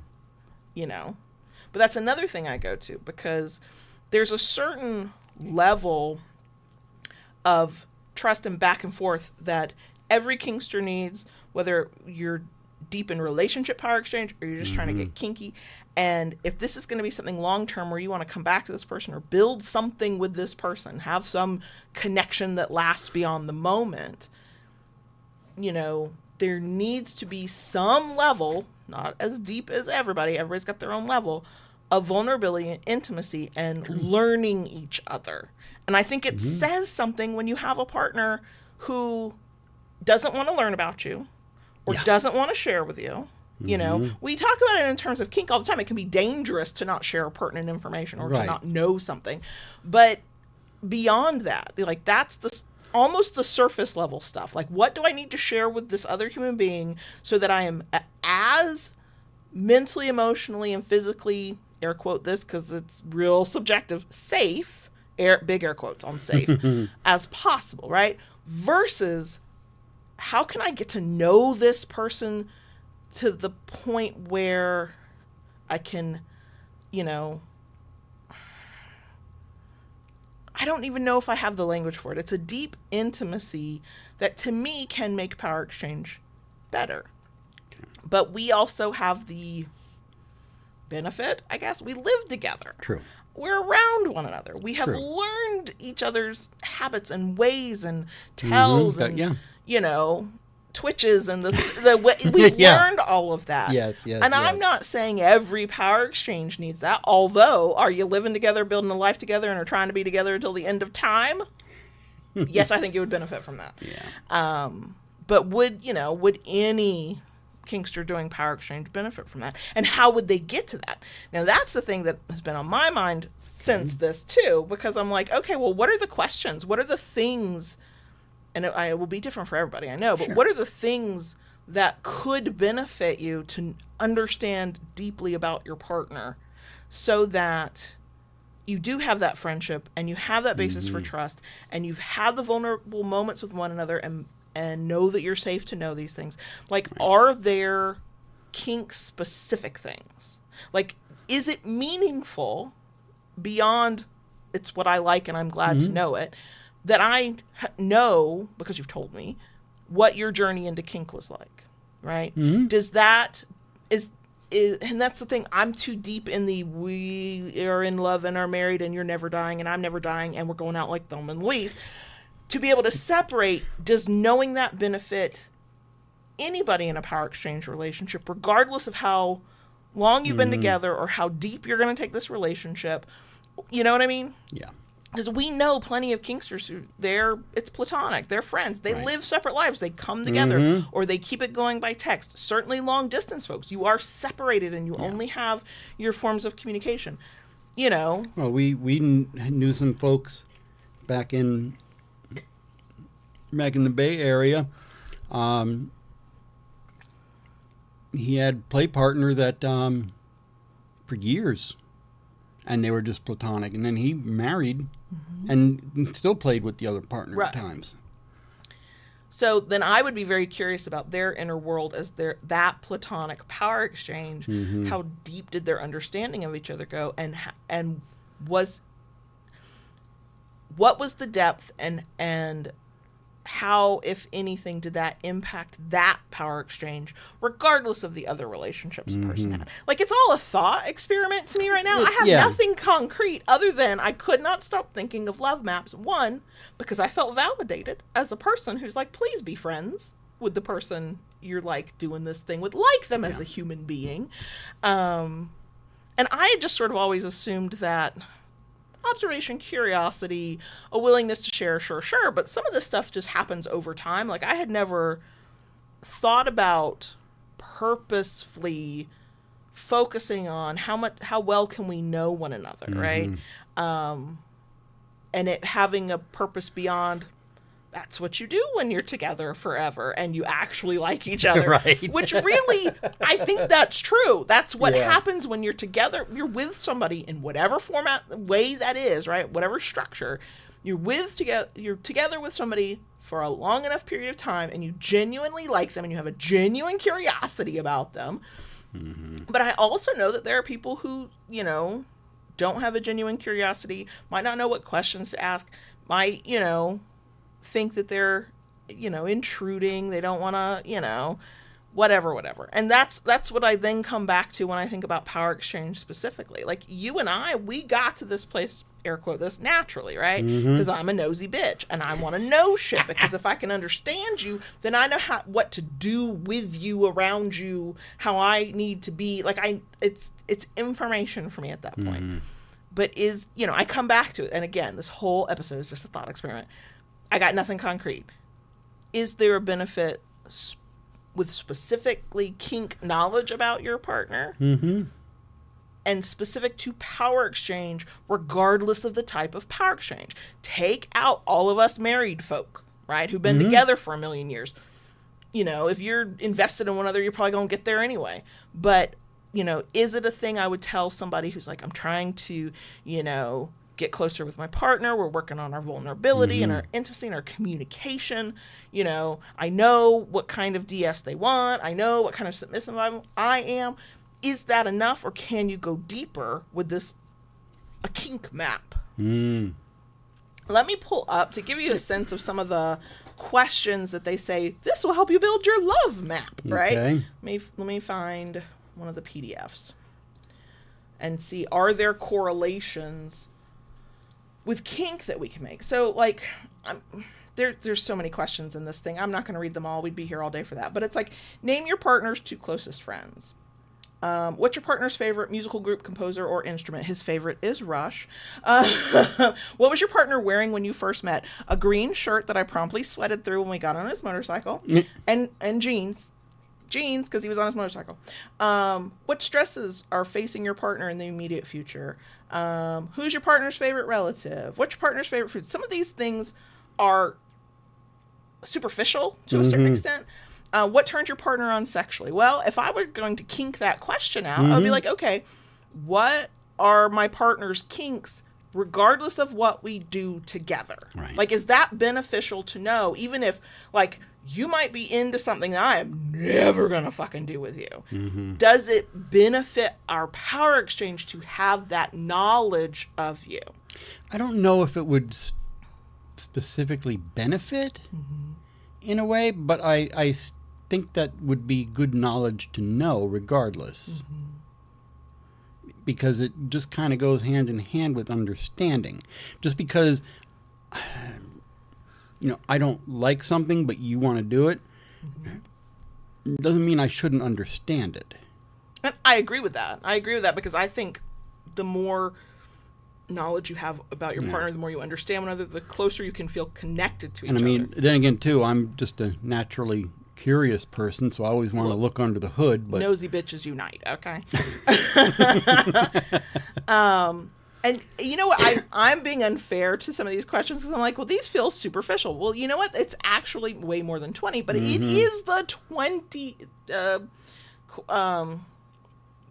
but that's another thing I go to, because there's a certain level of trust and back and forth that every kinkster needs, whether you're deep in relationship power exchange or you're just trying to get kinky. And if this is going to be something long-term where you want to come back to this person or build something with this person, have some connection that lasts beyond the moment, there needs to be some level, not as deep as everybody's got their own level, of vulnerability and intimacy and learning each other. And I think it says something when you have a partner who doesn't want to learn about you or doesn't want to share with you. We talk about it in terms of kink all the time. It can be dangerous to not share pertinent information or to not know something. But beyond that, like, that's almost the surface level stuff. Like, what do I need to share with this other human being so that I am as mentally, emotionally, and physically, air quote this because it's real subjective, safe, big air quotes on safe, as possible, right? Versus, how can I get to know this person to the point where I can, I don't even know if I have the language for it. It's a deep intimacy that to me can make power exchange better. But we also have the benefit, I guess. We live together. True. We're around one another. We have learned each other's habits and ways and tells and, twitches and we've learned all of that. Yes. And I'm not saying every power exchange needs that. Although, are you living together, building a life together, and are trying to be together until the end of time? Yes, I think you would benefit from that. Yeah. But would any kinkster doing power exchange benefit from that? And how would they get to that? Now, that's the thing that has been on my mind since this too, because I'm like, okay, well, what are the questions? What are the things and it will be different for everybody, I know, but Sure. what are the things that could benefit you to understand deeply about your partner so that you do have that friendship and you have that basis for trust and you've had the vulnerable moments with one another and know that you're safe to know these things. Like, are there kink specific things? Like, is it meaningful beyond it's what I like and I'm glad to know it, that I know, because you've told me, what your journey into kink was like, right? Does that, and that's the thing, I'm too deep in the we are in love and are married and you're never dying and I'm never dying and we're going out like Thelma and Louise, to be able to separate, does knowing that benefit anybody in a power exchange relationship, regardless of how long you've been together or how deep you're going to take this relationship? You know what I mean? Yeah. Because we know plenty of kinksters who it's platonic. They're friends. They live separate lives. They come together or they keep it going by text. Certainly long distance folks. You are separated and you only have your forms of communication. You know? Well, we knew some folks back in the Bay Area. He had play partner that for years, and they were just platonic. And then he married and still played with the other partner at times. So then I would be very curious about their inner world as that platonic power exchange. How deep did their understanding of each other go, and what was the depth, and how, if anything, did that impact that power exchange, regardless of the other relationships a person had? Like, it's all a thought experiment to me right now. I have nothing concrete other than I could not stop thinking of love maps. One, because I felt validated as a person who's like, please be friends with the person you're like doing this thing with, like them as a human being. And I had just sort of always assumed that observation, curiosity, a willingness to share, sure, but some of this stuff just happens over time. Like, I had never thought about purposefully focusing on how well can we know one another, right? And it having a purpose beyond that's what you do when you're together forever and you actually like each other. Right. Which really, I think that's true. That's what happens when you're together. You're with somebody in whatever format, way that is, right? Whatever structure. You're together with somebody for a long enough period of time and you genuinely like them and you have a genuine curiosity about them. But I also know that there are people who, don't have a genuine curiosity, might not know what questions to ask, might, think that they're, intruding. They don't want to, whatever. And that's what I then come back to when I think about power exchange specifically. Like, you and I, we got to this place, air quote this, naturally, right? Because I'm a nosy bitch and I want to know shit, because if I can understand you, then I know what to do with you, around you, how I need to be. Like, it's information for me at that point. But I come back to it. And again, this whole episode is just a thought experiment. I got nothing concrete. Is there a benefit with specifically kink knowledge about your partner? And specific to power exchange, regardless of the type of power exchange. Take out all of us married folk, right, who've been together for a million years. If you're invested in one another, you're probably going to get there anyway. But, is it a thing I would tell somebody who's like, I'm trying to, get closer with my partner. We're working on our vulnerability and our intimacy and our communication. I know what kind of DS they want. I know what kind of submissive I am. Is that enough, or can you go deeper with a kink map? Let me pull up to give you a sense of some of the questions that they say, this will help you build your love map, right? Okay. Let me find one of the PDFs and see, are there correlations with kink that we can make? So, like, there's so many questions in this thing. I'm not going to read them all. We'd be here all day for that. But it's like, name your partner's 2 closest friends. What's your partner's favorite musical group, composer, or instrument? His favorite is Rush. What was your partner wearing when you first met? A green shirt that I promptly sweated through when we got on his motorcycle. And jeans. Because he was on his motorcycle. What stresses are facing your partner in the immediate future? Who's your partner's favorite relative? What's your partner's favorite food? Some of these things are superficial to a certain extent. What turns your partner on sexually? Well, if I were going to kink that question out, I'd be like, okay, what are my partner's kinks regardless of what we do together? Right. Like, is that beneficial to know, even if, like, you might be into something that I am never going to fucking do with you. Does it benefit our power exchange to have that knowledge of you? I don't know if it would specifically benefit in a way, but I think that would be good knowledge to know regardless. Because it just kind of goes hand in hand with understanding. Just because, I don't like something, but you want to do it, doesn't mean I shouldn't understand it. And I agree with that. Because I think the more knowledge you have about your partner, the more you understand one another, the closer you can feel connected to each other. And then again, too, I'm just a naturally curious person, so I always want to look under the hood. But nosy bitches unite, okay? And you know what? I'm being unfair to some of these questions because I'm like, well, these feel superficial. Well, you know what? It's actually way more than 20, but it is the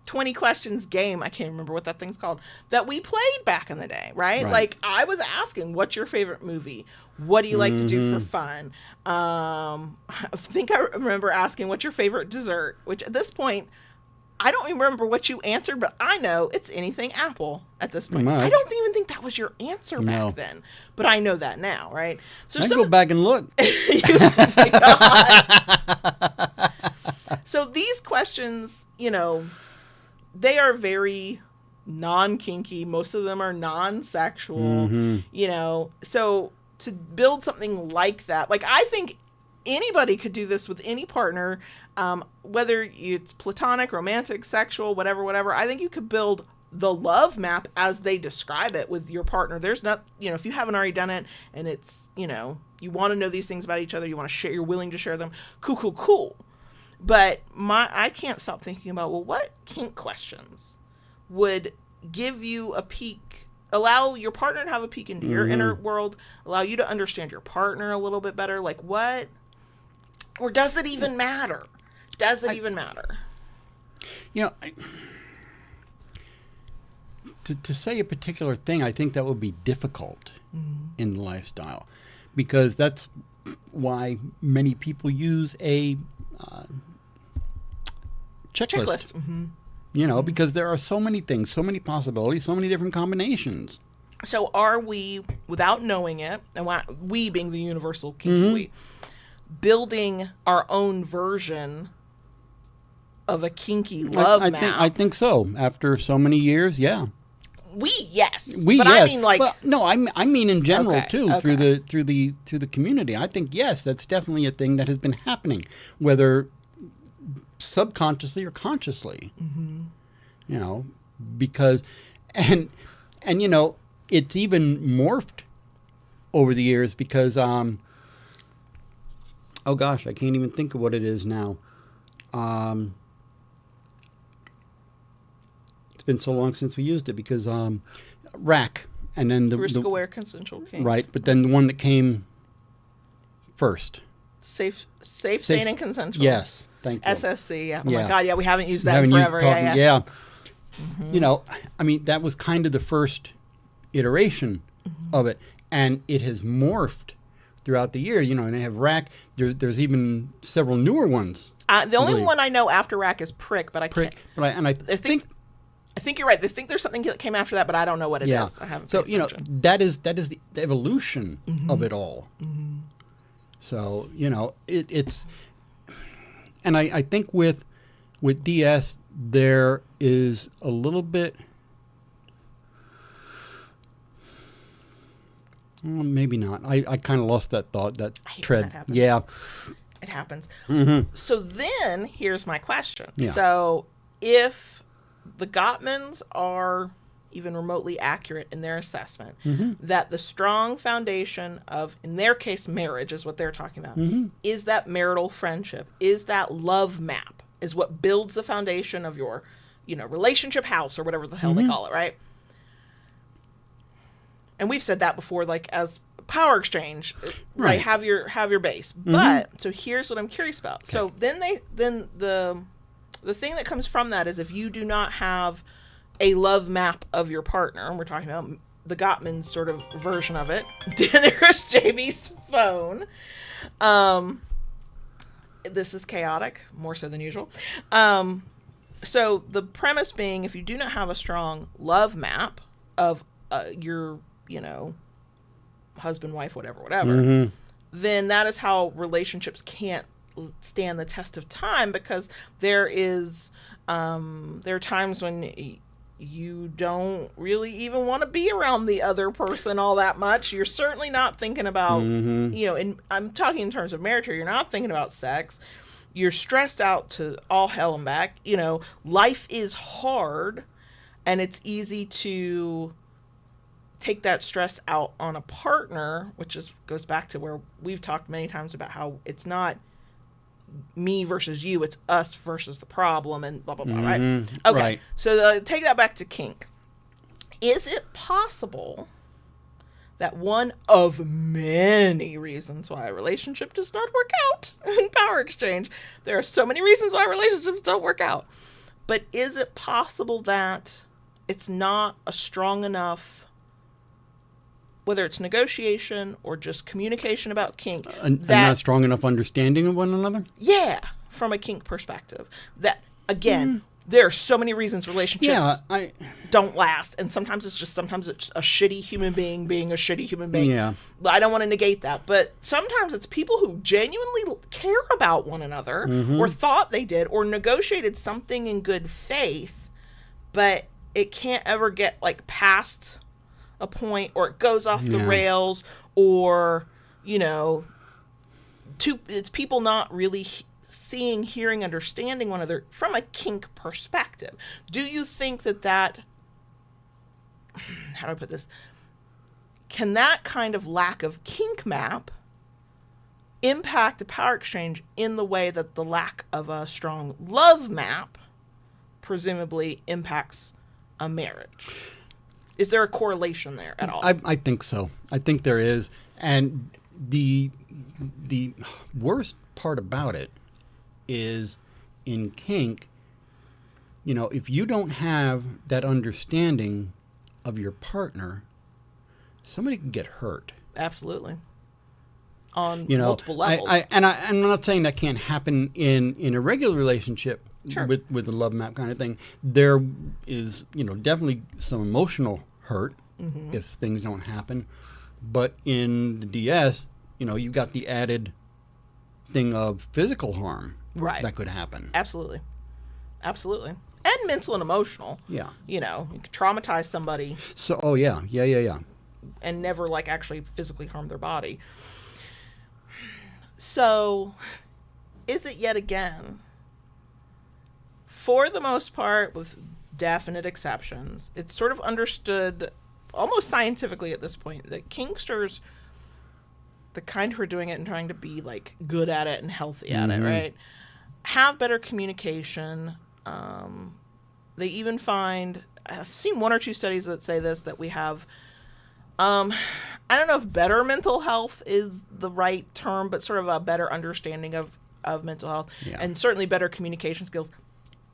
20 questions game. I can't remember what that thing's called that we played back in the day, right? Like, I was asking, what's your favorite movie? What do you like to do for fun? I think I remember asking, what's your favorite dessert? Which at this point, I don't even remember what you answered, but I know it's anything apple at this point. I don't even think that was your answer back then, but I know that now, right? So I go back and look. So these questions, they are very non-kinky. Most of them are non-sexual, so to build something like that, like, I think anybody could do this with any partner, whether it's platonic, romantic, sexual, whatever. I think you could build the love map as they describe it with your partner. There's not, if you haven't already done it and it's, you want to know these things about each other, you want to share, you're willing to share them. Cool. But I can't stop thinking about, well, what kink questions would give you a peek, allow your partner to have a peek into your inner world, allow you to understand your partner a little bit better? Like, what, or does it even matter? Does it even matter? To say a particular thing, I think that would be difficult in the lifestyle, because that's why many people use a checklist. Because there are so many things, so many possibilities, so many different combinations. So are we, without knowing it, and we being the universal kinky we, building our own version of a kinky love map? I think so. After so many years, yeah. Yes. But yes. I mean, like, well, no, I mean in general too, through the community. I think yes, that's definitely a thing that has been happening, whether subconsciously or consciously. Because and it's even morphed over the years because oh gosh, I can't even think of what it is now. It's been so long since we used it because rack, and then the risk-aware consensual kink. Right, but then the one that came first. Safe, sane, and consensual. Yes, thank you. SSC. Yeah. Oh my God. Yeah, we haven't used that in forever. Yeah. I mean, that was kind of the first iteration of it, and it has morphed throughout the year. And they have rack. There's even several newer ones. The only one I know after rack is prick, but I can't. I think you're right. They think there's something that came after that, but I don't know what it is. I haven't. So that is the evolution of it all. So it's, and I think with DS there is a little bit, well, maybe not. I kind of lost that thought, that tread. That yeah, it happens. So then here's my question. Yeah. So if the Gottmans are even remotely accurate in their assessment, that the strong foundation of, in their case, marriage is what they're talking about, is that marital friendship, is that love map, is what builds the foundation of your, relationship house or whatever the hell they call it, right? and we've said that before, like as power exchange, Right. like have your base. But so here's what I'm curious about. Okay. So then the thing that comes from that is if you do not have a love map of your partner, and we're talking about the Gottman sort of version of it. There goes JB's phone. This is chaotic, more so than usual. So the premise being, if you do not have a strong love map of your, husband, wife, whatever, then that is how relationships can't stand the test of time, because there are times when you don't really even want to be around the other person all that much. You're certainly not thinking about, and I'm talking in terms of marriage here, you're not thinking about sex. You're stressed out to all hell and back. Life is hard, and it's easy to take that stress out on a partner, which goes back to where we've talked many times about how it's not me versus you, it's us versus the problem, and blah blah blah. Right? Okay. Right. So take that back to kink. Is it possible that one of many reasons why a relationship does not work out in power exchange? There are so many reasons why relationships don't work out, but is it possible that it's not a strong enough, whether it's negotiation or just communication about kink, not strong enough understanding of one another? Yeah, from a kink perspective. That, again, there are so many reasons relationships don't last, and sometimes it's a shitty human being being a shitty human being. Yeah. I don't want to negate that, but sometimes it's people who genuinely care about one another, or thought they did, or negotiated something in good faith, but it can't ever get past a point, or it goes off the rails, or it's people not really seeing, hearing, understanding one another from a kink perspective. Do you think that how do I put this, can that kind of lack of kink map impact a power exchange in the way that the lack of a strong love map presumably impacts a marriage? Is there a correlation there at all? I think so. I think there is. And the worst part about it is in kink, if you don't have that understanding of your partner, somebody can get hurt. Absolutely. On multiple levels. I'm not saying that can't happen in a regular relationship. Sure. with the love map kind of thing. There is, definitely some emotional hurt if things don't happen. But in the DS, you've got the added thing of physical harm that could happen. Absolutely. Absolutely. And mental and emotional. Yeah. You could traumatize somebody. So, yeah. And never, actually physically harm their body. So, is it yet again, for the most part, with definite exceptions, it's sort of understood almost scientifically at this point that kinksters, the kind who are doing it and trying to be good at it and healthy at it, right, have better communication. They even find, I've seen one or two studies that say this, that we have, I don't know if better mental health is the right term, but sort of a better understanding of mental health, and certainly better communication skills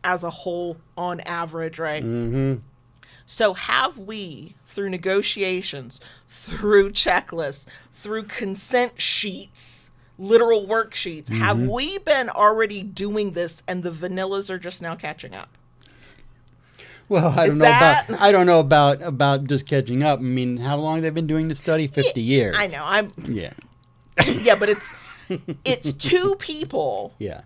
as a whole on average, right? So have we, through negotiations, through checklists, through consent sheets, literal worksheets, have we been already doing this and the vanillas are just now catching up? Well, I don't know about just catching up. I mean, how long they've been doing the study? 50 years. I know. Yeah, but it's two people. Yeah.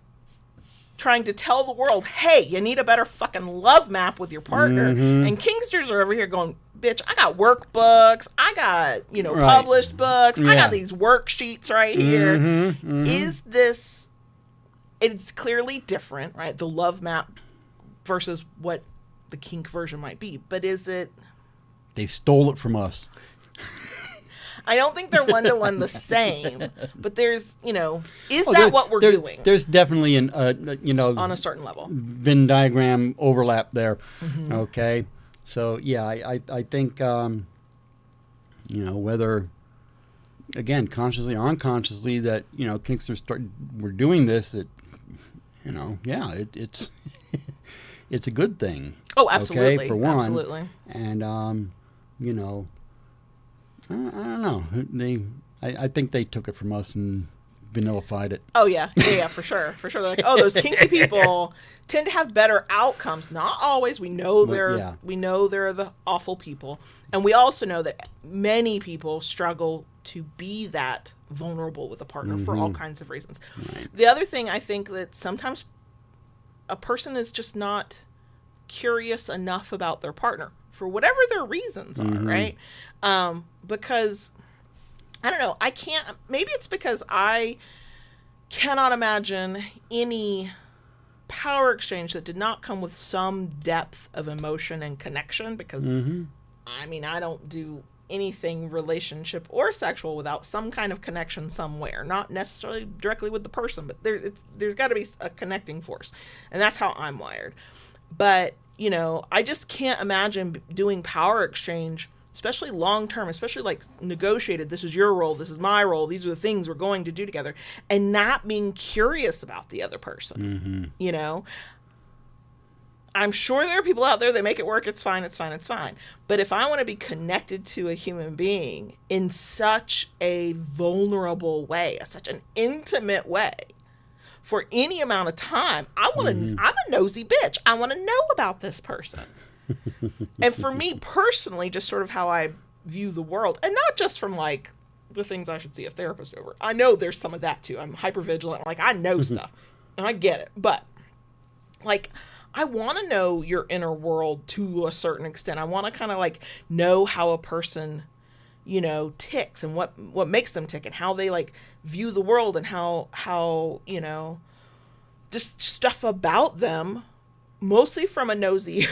Trying to tell the world, hey, you need a better fucking love map with your partner. And kinksters are over here going, bitch, I got workbooks. I got, published books. I got these worksheets right here. Is this, it's clearly different, right? The love map versus what the kink version might be. But is it? They stole it from us. I don't think they're one-to-one the same, but there's, that what we're doing? There's definitely on a certain level, Venn diagram overlap there. Okay. So, yeah, I think whether, again, consciously or unconsciously, that, kinks we're doing this, it's it's a good thing. Oh, absolutely. Okay, for one. Absolutely. And, I don't know. I think they took it from us and vanillified it. Oh, yeah. Yeah, for sure. For sure. They're like, oh, those kinky people tend to have better outcomes. Not always. We know they're the awful people. And we also know that many people struggle to be that vulnerable with a partner for all kinds of reasons. Right. The other thing, I think that sometimes a person is just not curious enough about their partner for whatever their reasons are, right? Because, I don't know, maybe it's because I cannot imagine any power exchange that did not come with some depth of emotion and connection, because, I don't do anything relationship or sexual without some kind of connection somewhere, not necessarily directly with the person, but there's got to be a connecting force, and that's how I'm wired. But I just can't imagine doing power exchange, especially long term, especially like negotiated. This is your role, this is my role, these are the things we're going to do together, and not being curious about the other person. I'm sure there are people out there that make it work. It's fine. But if I want to be connected to a human being in such a vulnerable way, such an intimate way, for any amount of time, I'm a nosy bitch. I want to know about this person. And for me personally, just sort of how I view the world, and not just from like the things I should see a therapist over. I know there's some of that too. I'm hypervigilant. Like, I know stuff and I get it. But like, I want to know your inner world to a certain extent. I want to kind of like know how a person, ticks, and what makes them tick, and how they like view the world, and how just stuff about them, mostly from a nosy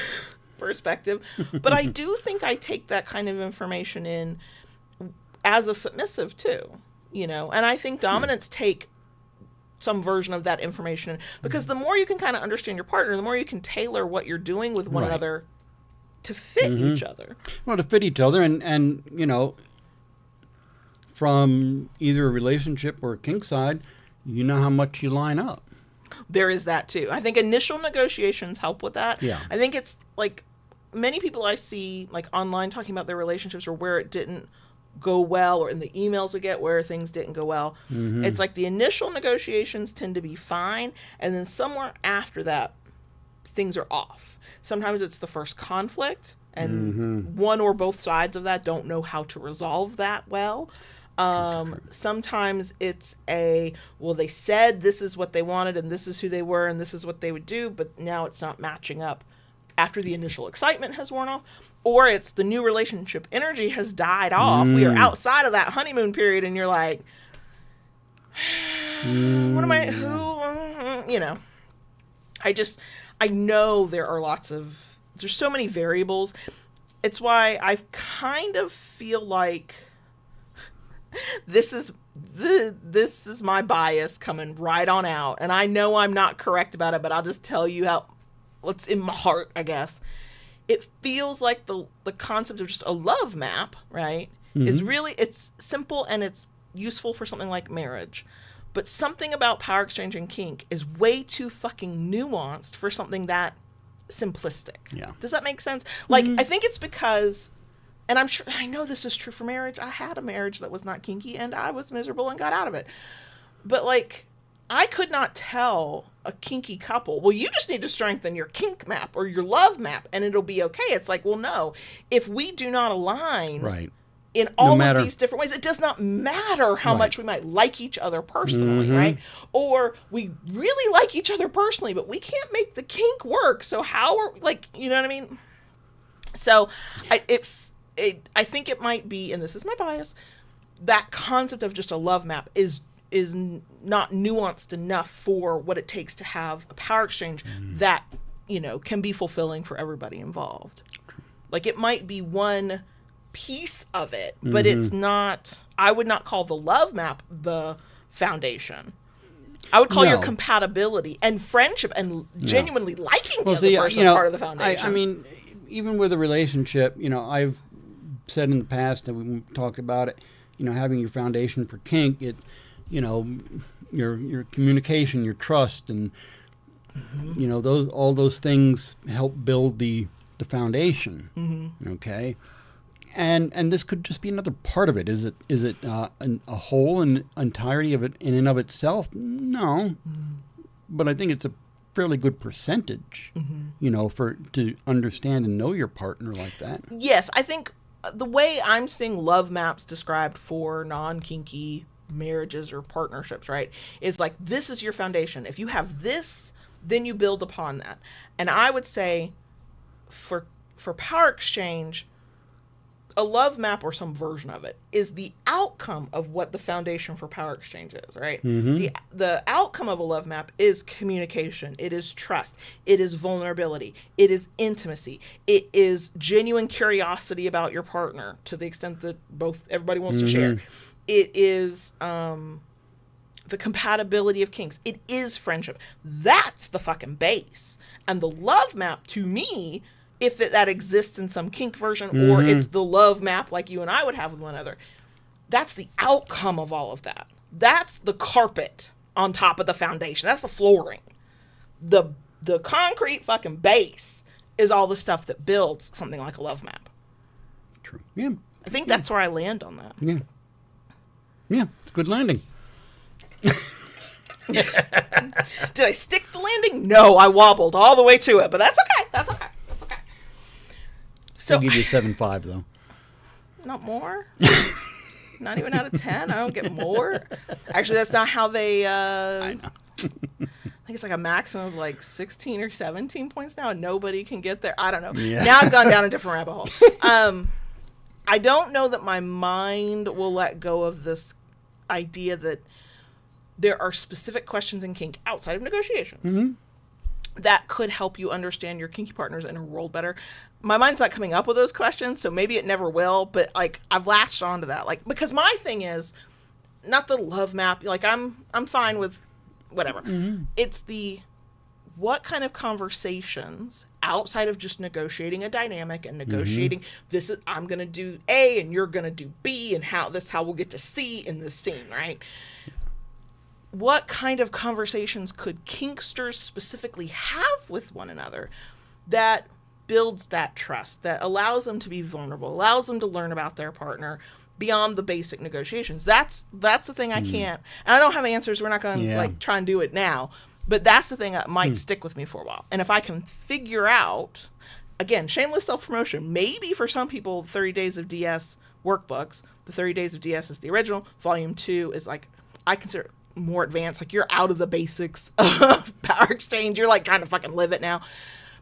perspective. But I do think I take that kind of information in as a submissive too, and I think dominants take some version of that information, because the more you can kind of understand your partner, the more you can tailor what you're doing with one another to fit each other. Well, to fit each other, and from either a relationship or a kink side, how much you line up. There is that too. I think initial negotiations help with that. Yeah. I think it's like many people I see like online talking about their relationships or where it didn't go well, or in the emails we get where things didn't go well. It's like the initial negotiations tend to be fine, and then somewhere after that things are off. Sometimes it's the first conflict, and one or both sides of that don't know how to resolve that well. Sometimes it's they said this is what they wanted, and this is who they were, and this is what they would do, but now it's not matching up after the initial excitement has worn off. Or it's the new relationship energy has died off. We are outside of that honeymoon period, and you're like, what am I, who, I know there's so many variables. It's why I kind of feel like this is my bias coming right on out. And I know I'm not correct about it, but I'll just tell you what's in my heart, I guess. It feels like the concept of just a love map, right, is really, it's simple and it's useful for something like marriage. But something about power exchange and kink is way too fucking nuanced for something that simplistic. Yeah. Does that make sense? Like, I think it's because, and I know this is true for marriage. I had a marriage that was not kinky, and I was miserable and got out of it. But like, I could not tell a kinky couple, well, you just need to strengthen your kink map or your love map and it'll be okay. It's like, well, no, if we do not align in all of these different ways, it does not matter how much we might like each other personally, right? Or we really like each other personally, but we can't make the kink work. So how are, like, you know what I mean? So I think it might be, and this is my bias, that concept of just a love map is not nuanced enough for what it takes to have a power exchange that, can be fulfilling for everybody involved. Like, it might be one piece of it, but it's not, I would not call the love map the foundation. I would call your compatibility and friendship and genuinely liking the other person part of the foundation. I mean, even with a relationship, I've said in the past that we talked about it, having your foundation for kink, it, your communication, your trust, and all those things help build the foundation. Mm-hmm. Okay, and this could just be another part of it. Is it a whole and entirety of it in and of itself? No, but I think it's a fairly good percentage. To understand and know your partner like that. Yes, I think the way I'm seeing love maps described for non-kinky marriages or partnerships, right, is like, this is your foundation. If you have this, then you build upon that. And I would say for power exchange, a love map or some version of it is the outcome of what the foundation for power exchange is, right? Mm-hmm. The outcome of a love map is communication. It is trust. It is vulnerability. It is intimacy. It is genuine curiosity about your partner to the extent that everybody wants to share. It is the compatibility of kinks. It is friendship. That's the fucking base. And the love map, to me, if that exists in some kink version, or it's the love map like you and I would have with one another, that's the outcome of all of that. That's the carpet on top of the foundation. That's the flooring. The concrete fucking base is all the stuff that builds something like a love map. True. Yeah. I think that's where I land on that. Yeah. Yeah, it's a good landing. Did I stick the landing? No, I wobbled all the way to it, but that's okay. That's okay. So, I'll give you 7.5 though. Not more? Not even out of 10? I don't get more? Actually, that's not how they... I know. I think it's like a maximum of like 16 or 17 points now, and nobody can get there. I don't know. Yeah. Now I've gone down a different rabbit hole. I don't know that my mind will let go of this idea that there are specific questions in kink outside of negotiations that could help you understand your kinky partners in a world better. My mind's not coming up with those questions, so maybe it never will, but like I've latched onto that. Like, because my thing is not the love map. Like I'm fine with whatever. It's what kind of conversations outside of just negotiating a dynamic and negotiating this is, I'm going to do A and you're going to do B, and how we'll get to C in this scene, right? What kind of conversations could kinksters specifically have with one another that builds that trust, that allows them to be vulnerable, allows them to learn about their partner beyond the basic negotiations? That's the thing I can't, and I don't have answers. We're not going to like try and do it now, but that's the thing that might stick with me for a while. And if I can figure out, again, shameless self-promotion, maybe for some people, 30 Days of DS workbooks, the 30 Days of DS is the original, volume 2 is like, I consider more advanced, like you're out of the basics of power exchange, you're like trying to fucking live it now.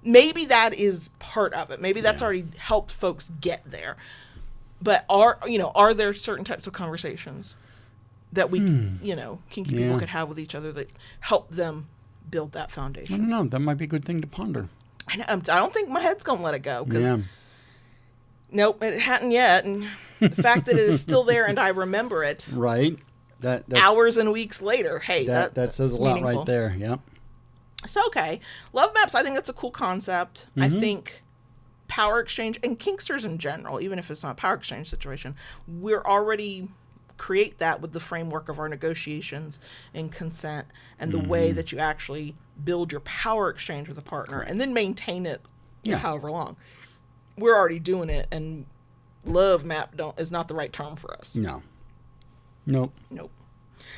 Maybe that is part of it. Maybe that's already helped folks get there. But are there certain types of conversations that we, kinky people could have with each other that help them build that foundation? I don't know. That might be a good thing to ponder. I don't think my head's going to let it go. Nope, it hadn't yet. And the fact that it is still there and I remember it. Right. That's hours and weeks later. Hey, that says a lot right there. Yep. So, okay. Love maps, I think that's a cool concept. I think power exchange and kinksters in general, even if it's not a power exchange situation, we're already create that with the framework of our negotiations and consent and the way that you actually build your power exchange with a partner and then maintain it however long. We're already doing it, and love map is not the right term for us. No. Nope.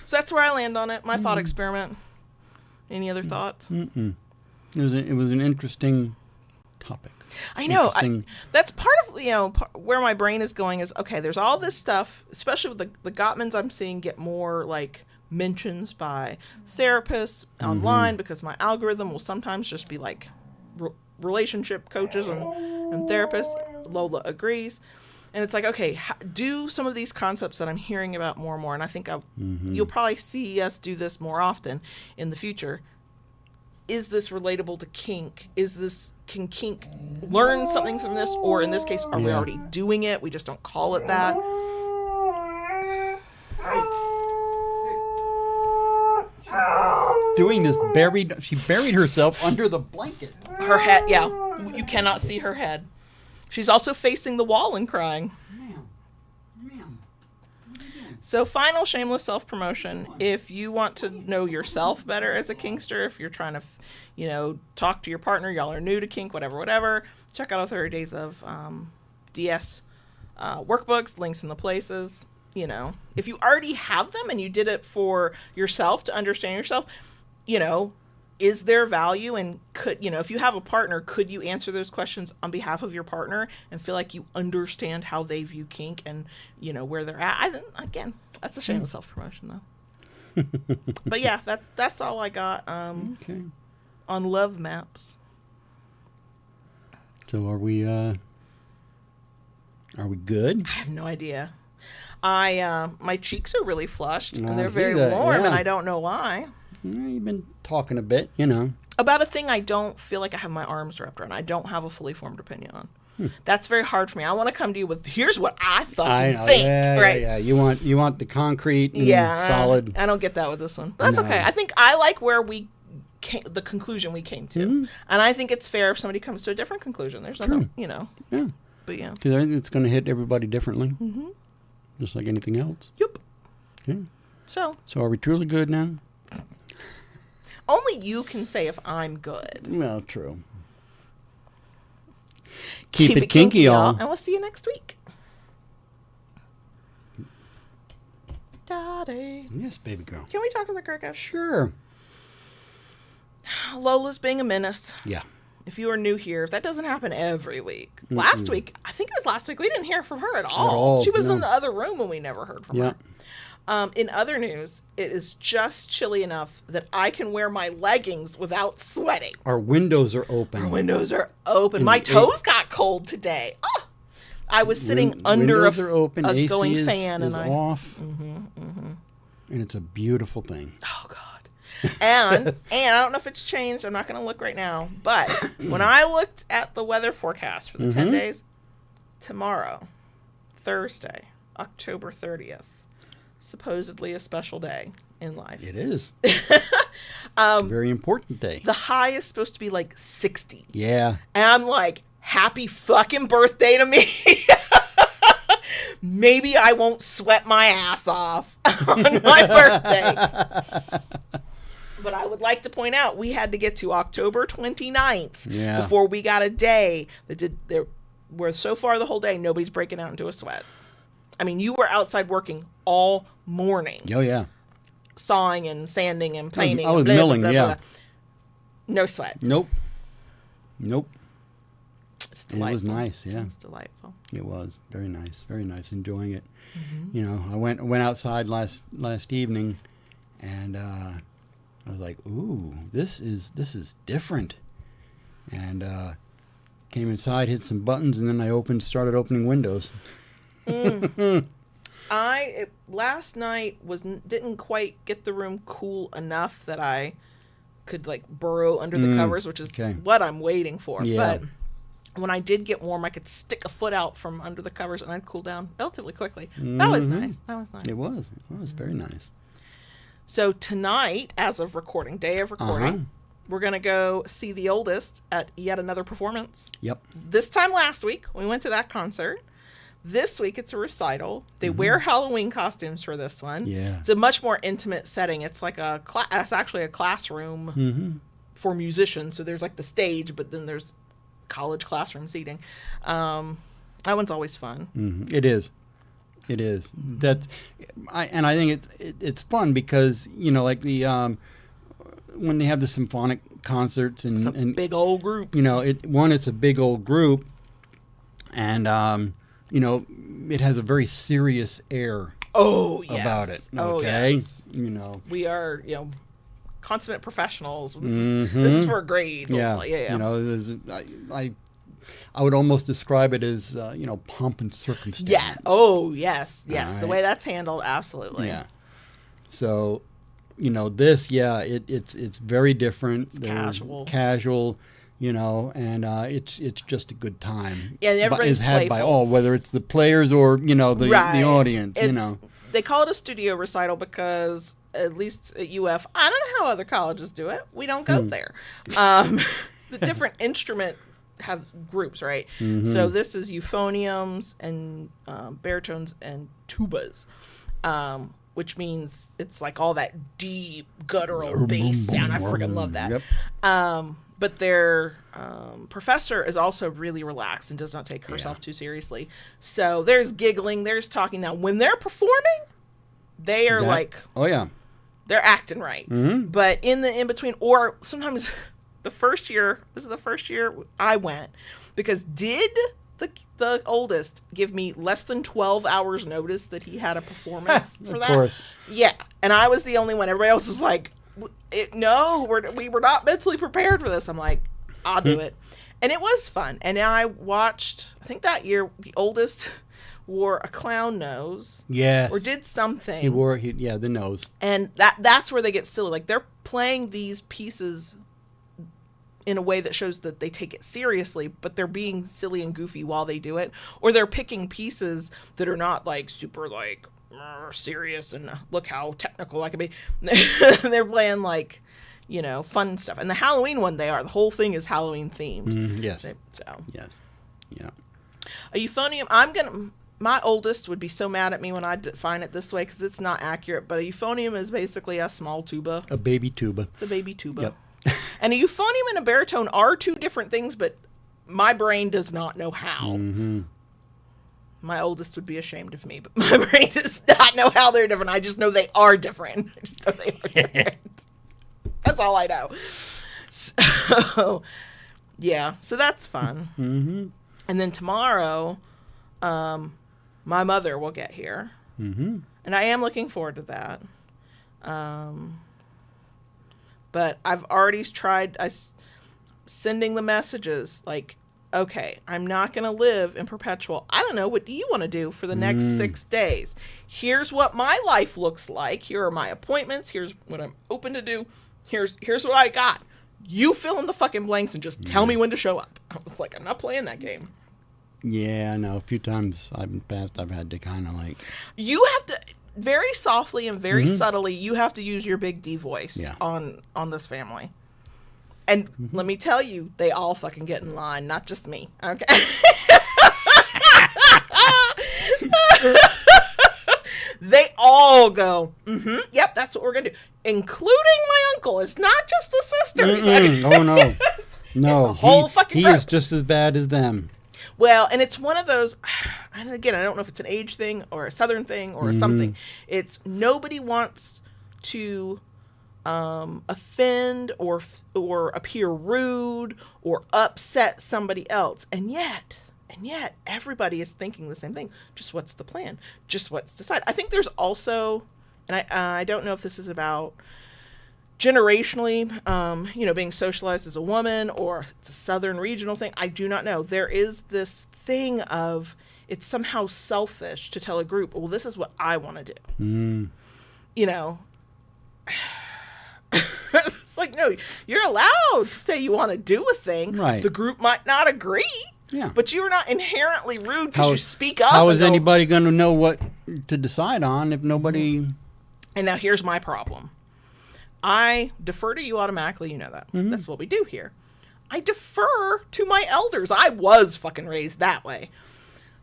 So that's where I land on it. My thought experiment. Any other thoughts? It was an interesting topic. I know. That's part of where my brain is going is, okay, there's all this stuff, especially with the Gottmans I'm seeing get more like mentions by therapists online, because my algorithm will sometimes just be like relationship coaches and therapists. Lola agrees. And it's like, okay, do some of these concepts that I'm hearing about more and more, and I think you'll probably see us do this more often in the future. Is this relatable to kink? Can kink learn something from this? Or in this case, are we already doing it? We just don't call it that. Doing this she buried herself under the blanket. Her head, you cannot see her head. She's also facing the wall and crying. Ma'am. Ma'am. What are you doing? So final shameless self-promotion. If you want to know yourself better as a kinkster, if you're trying to, talk to your partner, y'all are new to kink, whatever, check out our 30 Days of DS workbooks, links in the places. If you already have them and you did it for yourself to understand yourself, is there value, and could, if you have a partner, could you answer those questions on behalf of your partner and feel like you understand how they view kink and, where they're at? Again, that's a shameless self-promotion though. But yeah, that's all I got Okay. on love maps. So are we good? I have no idea. My cheeks are really flushed and they're see very that, warm, yeah. and I don't know why. You've been talking a bit, About a thing I don't feel like I have my arms wrapped around. I don't have a fully formed opinion on. That's very hard for me. I want to come to you with, here's what I fucking think, right? Yeah. You want the concrete and solid. I don't get that with this one. But that's okay. I think I like where we came, the conclusion we came to. Mm-hmm. And I think it's fair if somebody comes to a different conclusion. There's nothing, Yeah. But yeah. Because I think it's going to hit everybody differently. Mm-hmm. Just like anything else. Yep. Okay. So are we truly good now? only you can say if I'm good. Well, true. Keep it kinky, y'all. And we'll see you next week. Daddy. Yes, baby girl. Can we talk to the Kirkus? Sure. Lola's being a menace. Yeah. If you are new here, that doesn't happen every week. Last week, I think it was last week, we didn't hear from her at all. She was in the other room and we never heard from her. In other news, it is just chilly enough that I can wear my leggings without sweating. Our windows are open. My toes got cold today. Oh, I was sitting under windows are open. a AC going is, fan is and off. And it's a beautiful thing. Oh God. And I don't know if it's changed. I'm not going to look right now. But when I looked at the weather forecast for the 10 days, tomorrow, Thursday, October 30th, supposedly a special day in life. It is. Very important day. The high is supposed to be like 60. Yeah. And I'm like, happy fucking birthday to me. Maybe I won't sweat my ass off on my birthday. But I would like to point out, we had to get to October 29th before we got a day where so far the whole day, nobody's breaking out into a sweat. I mean, you were outside working all morning. Oh, yeah. Sawing and sanding and planing. I was milling, yeah. No sweat. Nope. It's delightful. It was nice, yeah. It's delightful. It was very nice, enjoying it. I went outside last evening, and I was like, "Ooh, this is different." And came inside, hit some buttons, and then I started opening windows. Last night didn't quite get the room cool enough that I could like burrow under the covers, which is what I'm waiting for. Yeah. But when I did get warm, I could stick a foot out from under the covers and I'd cool down relatively quickly. That was nice. It was very nice. So tonight, as of recording, day of recording, we're going to go see the oldest at yet another performance. Yep. This time last week, we went to that concert. This week, it's a recital. They wear Halloween costumes for this one. Yeah. It's a much more intimate setting. It's like it's actually a classroom for musicians. So there's like the stage, but then there's college classroom seating. That one's always fun. It is. I think it's fun because like the when they have the symphonic concerts and it's a big old group. It's a big old group, and it has a very serious air. About it. Okay. Yes. We are consummate professionals. This is for a grade. Yeah. I would almost describe it as pomp and circumstance. Yeah. Oh yes. Right. The way that's handled, absolutely. Yeah. So, this, it's very different. It's casual. And it's just a good time. Yeah, and everybody's had by all, whether it's the players or the audience. They call it a studio recital because at least at UF, I don't know how other colleges do it. We don't go there. The different instrument have groups, right? So this is euphoniums and baritones and tubas, which means it's like all that deep guttural bass sound. I freaking love that. Yep. But their professor is also really relaxed and does not take herself too seriously. So there's giggling, there's talking. Now, when they're performing, they are they're acting right. But in between, or sometimes this is the first year I went, because did the oldest give me less than 12 hours notice that he had a performance for that? Of course. Yeah. And I was the only one. Everybody else was like, no, we were not mentally prepared for this. I'm like, I'll do it. And it was fun. And I watched, I think that year, the oldest wore a clown nose. Yes. Or did something. He wore, the nose. And that's where they get silly. Like, they're playing these pieces in a way that shows that they take it seriously, but they're being silly and goofy while they do it. Or they're picking pieces that are not, like, super, like, serious and look how technical I can be. They're playing, like, fun stuff. And the Halloween one, the whole thing is Halloween themed. Yes. Yes. Yeah. A euphonium, my oldest would be so mad at me when I define it this way, because it's not accurate, but a euphonium is basically a small tuba. A baby tuba. The baby tuba. Yep. And a euphonium and a baritone are two different things, but my brain does not know how. My oldest would be ashamed of me, but my brain does not know how they're different. I just know they are different. I just know they are different. That's all I know. So, yeah. So that's fun. And then tomorrow, my mother will get here. And I am looking forward to that. But I've already tried sending the messages like, okay, I'm not going to live in perpetual. I don't know. What do you want to do for the next 6 days? Here's what my life looks like. Here are my appointments. Here's what I'm open to do. Here's what I got. You fill in the fucking blanks and just tell me when to show up. I was like, I'm not playing that game. Yeah, I know. A few times I've had to kind of like... You have to... Very softly and very subtly, you have to use your big D voice on this family. And let me tell you, they all fucking get in line, not just me. Okay. They all go, yep, that's what we're going to do. Including my uncle. It's not just the sisters. Oh, no. No, the whole fucking he group. is just as bad as them. Well, and it's one of those, and again, I don't know if it's an age thing or a Southern thing or something. It's nobody wants to offend or appear rude or upset somebody else. And yet everybody is thinking the same thing. Just what's the plan? Just what's decided? I think there's also, and I don't know if this is about generationally, being socialized as a woman, or it's a Southern regional thing. I do not know. There is this thing of it's somehow selfish to tell a group, well, this is what I want to do. It's like, no, you're allowed to say you want to do a thing. Right. The group might not agree. Yeah. But you're not inherently rude because you speak up. How is anybody going to know what to decide on if nobody... And now here's my problem. I defer to you automatically. You know that. That's what we do here. I defer to my elders. I was fucking raised that way.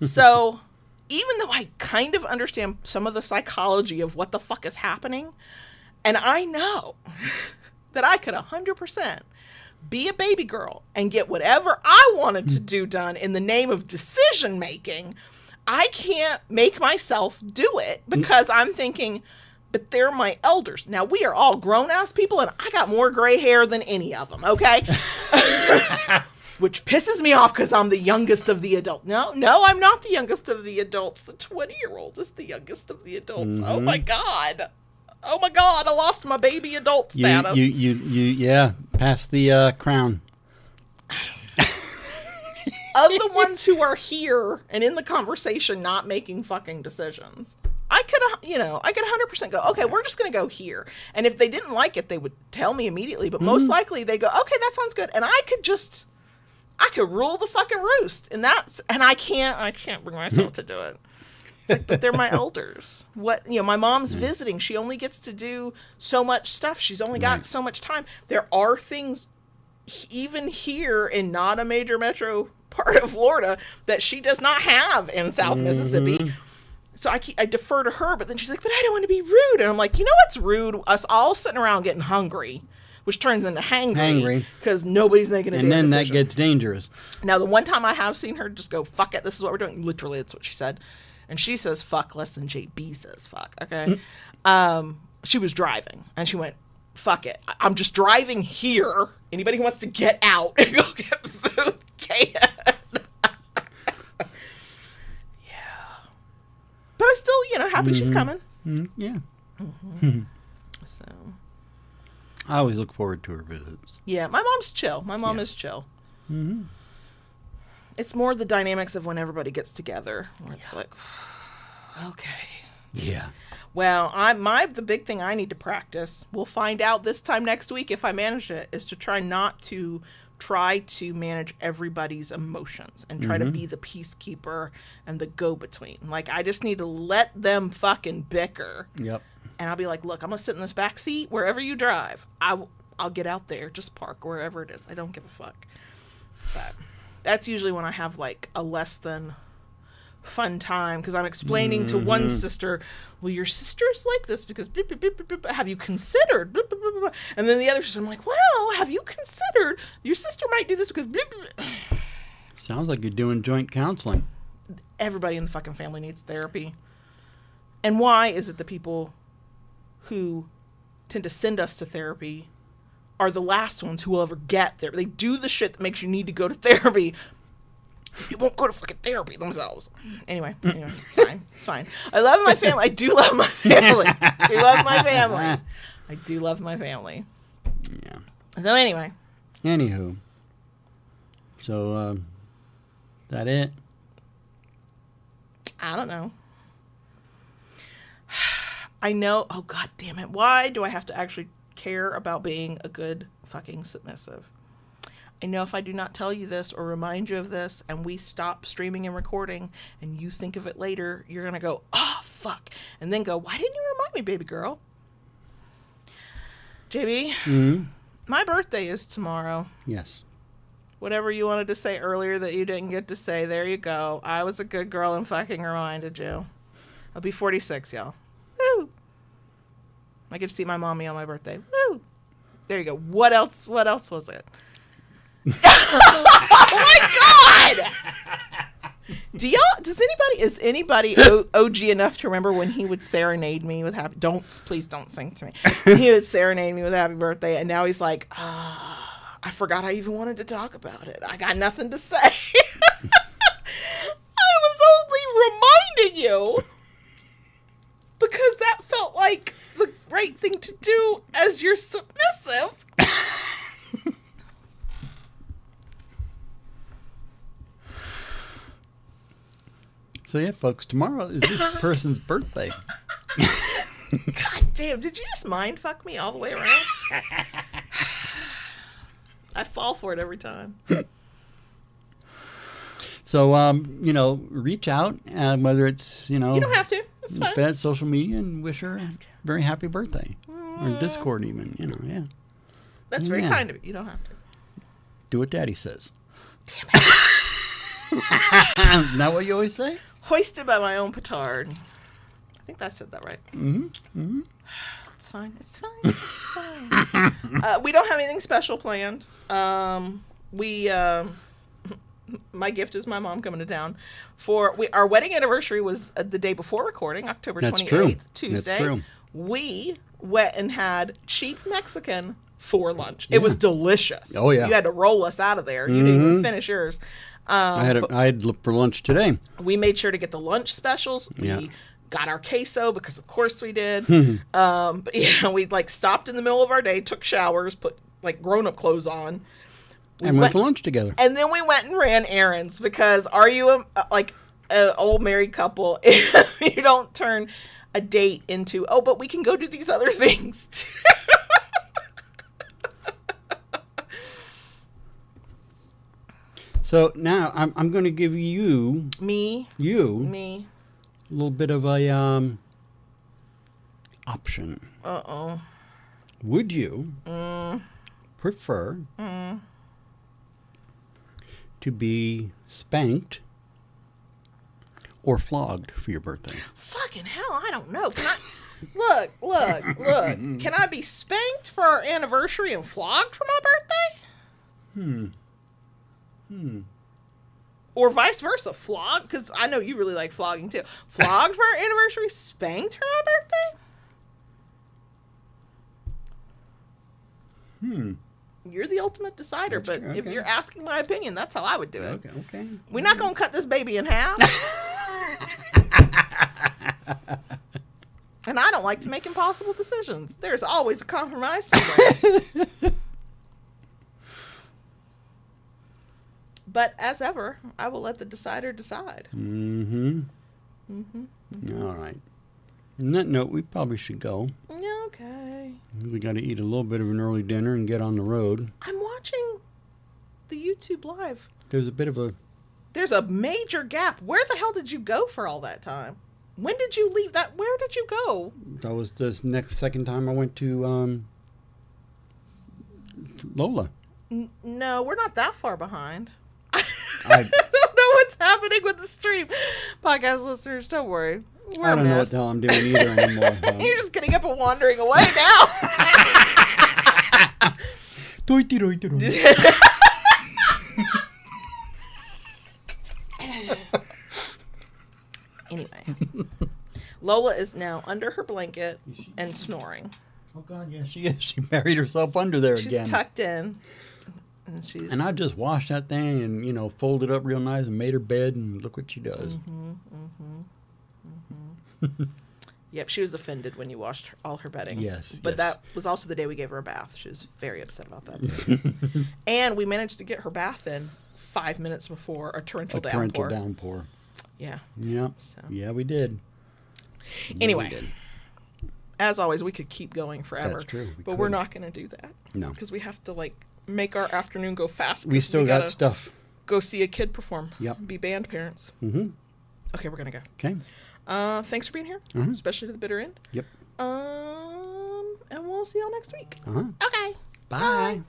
So even though I kind of understand some of the psychology of what the fuck is happening, and I know that I could 100% be a baby girl and get whatever I wanted to do done in the name of decision making, I can't make myself do it because I'm thinking, but they're my elders. Now, we are all grown-ass people, and I got more gray hair than any of them, okay? Which pisses me off because I'm the youngest of the adults. No, I'm not the youngest of the adults. The 20-year-old is the youngest of the adults. Oh, my God. I lost my baby adult status. Yeah, pass the crown. Of the ones who are here and in the conversation not making fucking decisions, I could 100% go, okay, we're just going to go here. And if they didn't like it, they would tell me immediately. But most likely they go, okay, that sounds good. And I could rule the fucking roost. And I can't bring myself to do it. It's like, but they're my elders. My mom's visiting. She only gets to do so much stuff. She's only got so much time. There are things even here in not a major metro part of Florida that she does not have in South Mississippi. So I defer to her, but then she's like, but I don't want to be rude. And I'm like, you know what's rude? Us all sitting around getting hungry, which turns into hangry because nobody's making a And then decision. that gets dangerous. Now, the one time I have seen her just go, fuck it, this is what we're doing. Literally, that's what she said. And she says fuck less than JB says fuck, okay? She was driving, and she went, fuck it. I'm just driving here. Anybody who wants to get out and go get food can. But I'm still, happy she's coming. Yeah. So. I always look forward to her visits. Yeah, my mom's chill. My mom is chill. It's more the dynamics of when everybody gets together, where it's like, okay. Yeah. Well, the big thing I need to practice, we'll find out this time next week if I manage it, is to try to manage everybody's emotions and try to be the peacekeeper and the go-between. Like, I just need to let them fucking bicker. Yep. And I'll be like, look, I'm going to sit in this back seat wherever you drive. I'll get out there, just park wherever it is. I don't give a fuck. But that's usually when I have like a less than fun time, because I'm explaining to one sister, well, your sister's like this because blah, blah, blah, blah, blah. Have you considered blah, blah, blah, blah. And then the other sister, I'm like, well, have you considered your sister might do this because blah, blah, blah. Sounds like you're doing joint counseling. Everybody in the fucking family needs therapy. And why is it the people who tend to send us to therapy are the last ones who will ever get there? They do the shit that makes you need to go to therapy. You won't go to fucking therapy themselves. Anyway, it's fine. It's fine. I love my family. I do love my family. I do love my family. I do love my family. Yeah. So anyway. Anywho. So, that it? I don't know. I know. Oh, God damn it. Why do I have to actually care about being a good fucking submissive? I know if I do not tell you this or remind you of this and we stop streaming and recording and you think of it later, you're going to go, oh, fuck. And then go, why didn't you remind me, baby girl? JB, my birthday is tomorrow. Yes. Whatever you wanted to say earlier that you didn't get to say, there you go. I was a good girl and fucking reminded you. I'll be 46, y'all. Woo! I get to see my mommy on my birthday. Woo! There you go. What else was it? Oh my God! Is anybody OG enough to remember when he would serenade me with please don't sing to me. He would serenade me with happy birthday, and now he's like, I forgot I even wanted to talk about it. I got nothing to say. I was only reminding you because that felt like the right thing to do as your submissive. So yeah, folks, tomorrow is this person's birthday. God damn, did you just mind fuck me all the way around? I fall for it every time. So, reach out, whether it's, You don't have to. It's fine. Fed social media, and wish her a very happy birthday. Or Discord even, yeah. That's very kind of you. You don't have to. Do what Daddy says. Damn it. Isn't that what you always say? Hoisted by my own petard. I think I said that right. It's fine. It's fine. It's fine. We don't have anything special planned. My gift is my mom coming to town. Our wedding anniversary was the day before recording, October 28th, Tuesday. That's true. We went and had cheap Mexican for lunch. Yeah. It was delicious. Oh, yeah. You had to roll us out of there. You didn't even finish yours. I had looked for lunch today. We made sure to get the lunch specials. Yeah. We got our queso because of course we did. But yeah, we stopped in the middle of our day, took showers, put grown-up clothes on. And went to lunch together. And then we went and ran errands because are you an old married couple if you don't turn a date into, but we can go do these other things. So now I'm going to give you me a little bit of a option. Uh-oh. Would you prefer to be spanked or flogged for your birthday? Fucking hell, I don't know. Can I... Look. Can I be spanked for our anniversary and flogged for my birthday? Or vice versa, flogged? Because I know you really like flogging too. Flogged for our anniversary, spanked for my birthday? You're the ultimate decider, That's but true. if Okay. you're asking my opinion, that's how I would do it. Okay. We're not going to cut this baby in half. And I don't like to make impossible decisions. There's always a compromise somewhere. But as ever, I will let the decider decide. All right. On that note, we probably should go. Yeah, okay. We got to eat a little bit of an early dinner and get on the road. I'm watching the YouTube live. There's a bit of a... There's a major gap. Where the hell did you go for all that time? When did you leave that? Where did you go? That was the second time I went to Lola. No, we're not that far behind. I I don't know what's happening with the stream. Podcast listeners, don't worry. We're I don't know what missed. the hell I'm doing either anymore. You're just getting up and wandering away now. Anyway, Lola is now under her blanket and snoring. Oh, God, yeah, she is. She buried herself under there She's again. tucked in. And I just washed that thing and, folded it up real nice and made her bed, and look what she does. Yep, she was offended when you washed all her bedding. Yes. But that was also the day we gave her a bath. She was very upset about that. And we managed to get her bath in 5 minutes before a torrential downpour. Yeah. Yep. So. Yeah, we did. Anyway, we did. as always, we could keep going forever. That's true. But we're not going to do that. No. Because we have to, make our afternoon go fast. We still got stuff. Go see a kid perform. Yep. Be band parents. Mm-hmm. Okay, we're going to go. Okay. Thanks for being here, especially to the bitter end. Yep. And we'll see y'all next week. Uh-huh. Okay. Bye. Bye.